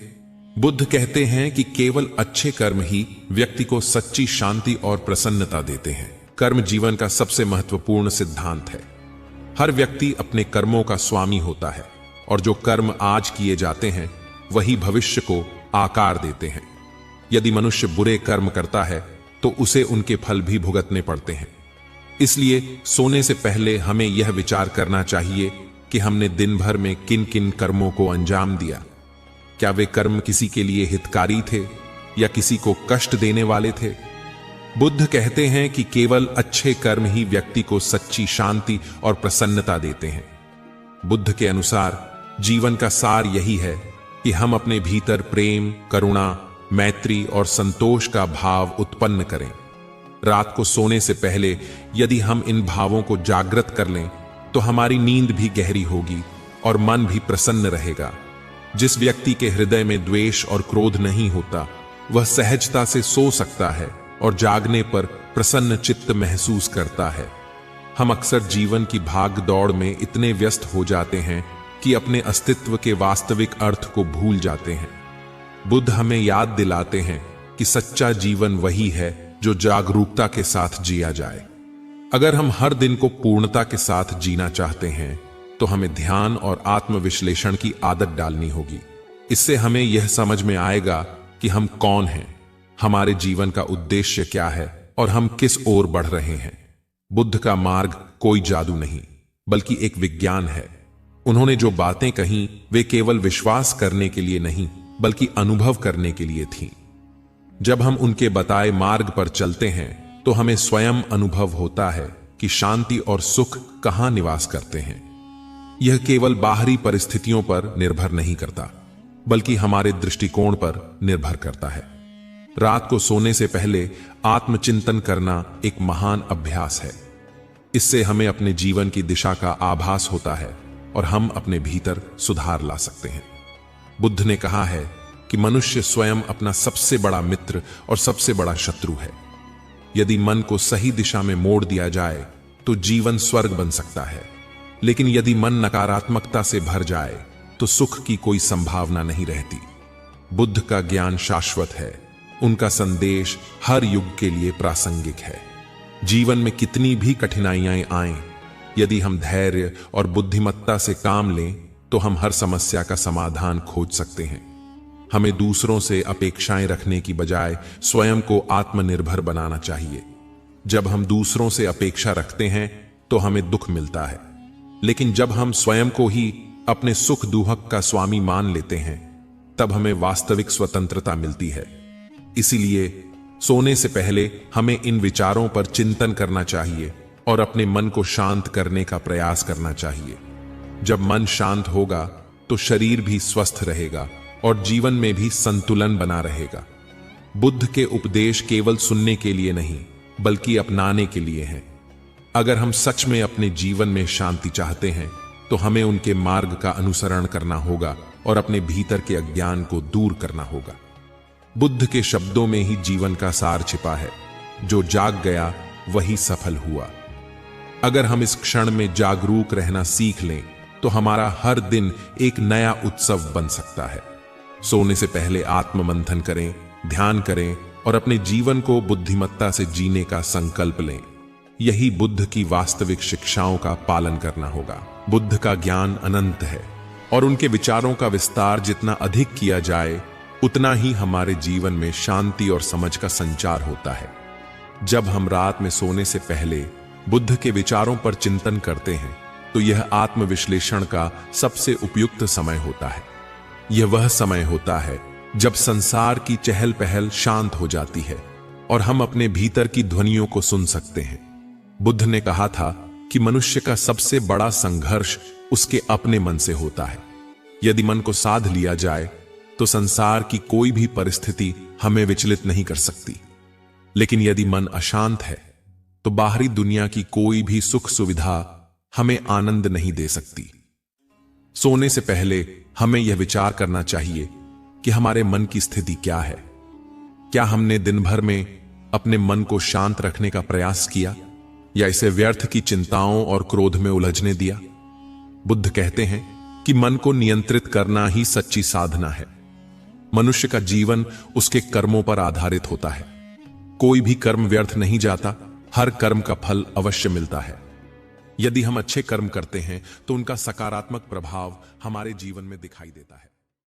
बुद्ध कहते हैं कि केवल अच्छे कर्म ही व्यक्ति को सच्ची शांति और प्रसन्नता देते हैं। कर्म जीवन का सबसे महत्वपूर्ण सिद्धांत है। हर व्यक्ति अपने कर्मों का स्वामी होता है और जो कर्म आज किए जाते हैं वही भविष्य को आकार देते हैं। यदि मनुष्य बुरे कर्म करता है तो उसे उनके फल भी भुगतने पड़ते हैं। इसलिए सोने से पहले हमें यह विचार करना चाहिए कि हमने दिन भर में किन किन कर्मों को अंजाम दिया। क्या वे कर्म किसी के लिए हितकारी थे या किसी को कष्ट देने वाले थे? बुद्ध कहते हैं कि केवल अच्छे कर्म ही व्यक्ति को सच्ची शांति और प्रसन्नता देते हैं। बुद्ध के अनुसार जीवन का सार यही है कि हम अपने भीतर प्रेम, करुणा, मैत्री और संतोष का भाव उत्पन्न करें। रात को सोने से पहले यदि हम इन भावों को जागृत कर लें तो हमारी नींद भी गहरी होगी और मन भी प्रसन्न रहेगा। जिस व्यक्ति के हृदय में द्वेष और क्रोध नहीं होता वह सहजता से सो सकता है और जागने पर प्रसन्न चित्त महसूस करता है। हम अक्सर जीवन की भाग दौड़ में इतने व्यस्त हो जाते हैं कि अपने अस्तित्व के वास्तविक अर्थ को भूल जाते हैं। बुद्ध हमें याद दिलाते हैं कि सच्चा जीवन वही है जो जागरूकता के साथ जिया जाए। अगर हम हर दिन को पूर्णता के साथ जीना चाहते हैं तो हमें ध्यान और आत्मविश्लेषण की आदत डालनी होगी। इससे हमें यह समझ में आएगा कि हम कौन हैं, हमारे जीवन का उद्देश्य क्या है और हम किस ओर बढ़ रहे हैं। बुद्ध का मार्ग कोई जादू नहीं बल्कि एक विज्ञान है। उन्होंने जो बातें कहीं वे केवल विश्वास करने के लिए नहीं बल्कि अनुभव करने के लिए थीं। जब हम उनके बताए मार्ग पर चलते हैं तो हमें स्वयं अनुभव होता है कि शांति और सुख कहां निवास करते हैं। यह केवल बाहरी परिस्थितियों पर निर्भर नहीं करता बल्कि हमारे दृष्टिकोण पर निर्भर करता है। रात को सोने से पहले आत्मचिंतन करना एक महान अभ्यास है। इससे हमें अपने जीवन की दिशा का आभास होता है और हम अपने भीतर सुधार ला सकते हैं। बुद्ध ने कहा है कि मनुष्य स्वयं अपना सबसे बड़ा मित्र और सबसे बड़ा शत्रु है। यदि मन को सही दिशा में मोड़ दिया जाए तो जीवन स्वर्ग बन सकता है, लेकिन यदि मन नकारात्मकता से भर जाए तो सुख की कोई संभावना नहीं रहती। बुद्ध का ज्ञान शाश्वत है, उनका संदेश हर युग के लिए प्रासंगिक है। जीवन में कितनी भी कठिनाइयां आएं, यदि हम धैर्य और बुद्धिमत्ता से काम लें तो हम हर समस्या का समाधान खोज सकते हैं। हमें दूसरों से अपेक्षाएं रखने की बजाय स्वयं को आत्मनिर्भर बनाना चाहिए। जब हम दूसरों से अपेक्षा रखते हैं तो हमें दुख मिलता है, लेकिन जब हम स्वयं को ही अपने सुख दुख का स्वामी मान लेते हैं तब हमें वास्तविक स्वतंत्रता मिलती है। इसीलिए सोने से पहले हमें इन विचारों पर चिंतन करना चाहिए और अपने मन को शांत करने का प्रयास करना चाहिए। जब मन शांत होगा तो शरीर भी स्वस्थ रहेगा और जीवन में भी संतुलन बना रहेगा। बुद्ध के उपदेश केवल सुनने के लिए नहीं बल्कि अपनाने के लिए हैं। अगर हम सच में अपने जीवन में शांति चाहते हैं तो हमें उनके मार्ग का अनुसरण करना होगा और अपने भीतर के अज्ञान को दूर करना होगा। बुद्ध के शब्दों में ही जीवन का सार छिपा है। जो जाग गया वही सफल हुआ। अगर हम इस क्षण में जागरूक रहना सीख लें तो हमारा हर दिन एक नया उत्सव बन सकता है। सोने से पहले आत्ममंथन करें, ध्यान करें और अपने जीवन को बुद्धिमत्ता से जीने का संकल्प लें। यही बुद्ध की वास्तविक शिक्षाओं का पालन करना होगा। बुद्ध का ज्ञान अनंत है और उनके विचारों का विस्तार जितना अधिक किया जाए उतना ही हमारे जीवन में शांति और समझ का संचार होता है। जब हम रात में सोने से पहले बुद्ध के विचारों पर चिंतन करते हैं तो यह आत्मविश्लेषण का सबसे उपयुक्त समय होता है। यह वह समय होता है जब संसार की चहल पहल शांत हो जाती है और हम अपने भीतर की ध्वनियों को सुन सकते हैं। बुद्ध ने कहा था कि मनुष्य का सबसे बड़ा संघर्ष उसके अपने मन से होता है। यदि मन को साध लिया जाए तो संसार की कोई भी परिस्थिति हमें विचलित नहीं कर सकती, लेकिन यदि मन अशांत है तो बाहरी दुनिया की कोई भी सुख सुविधा हमें आनंद नहीं दे सकती। सोने से पहले हमें यह विचार करना चाहिए कि हमारे मन की स्थिति क्या है। क्या हमने दिन भर में अपने मन को शांत रखने का प्रयास किया या इसे व्यर्थ की चिंताओं और क्रोध में उलझने दिया? बुद्ध कहते हैं कि मन को नियंत्रित करना ही सच्ची साधना है। मनुष्य का जीवन उसके कर्मों पर आधारित होता है। कोई भी कर्म व्यर्थ नहीं जाता, हर कर्म का फल अवश्य मिलता है। यदि हम अच्छे कर्म करते हैं तो उनका सकारात्मक प्रभाव हमारे जीवन में दिखाई देता है।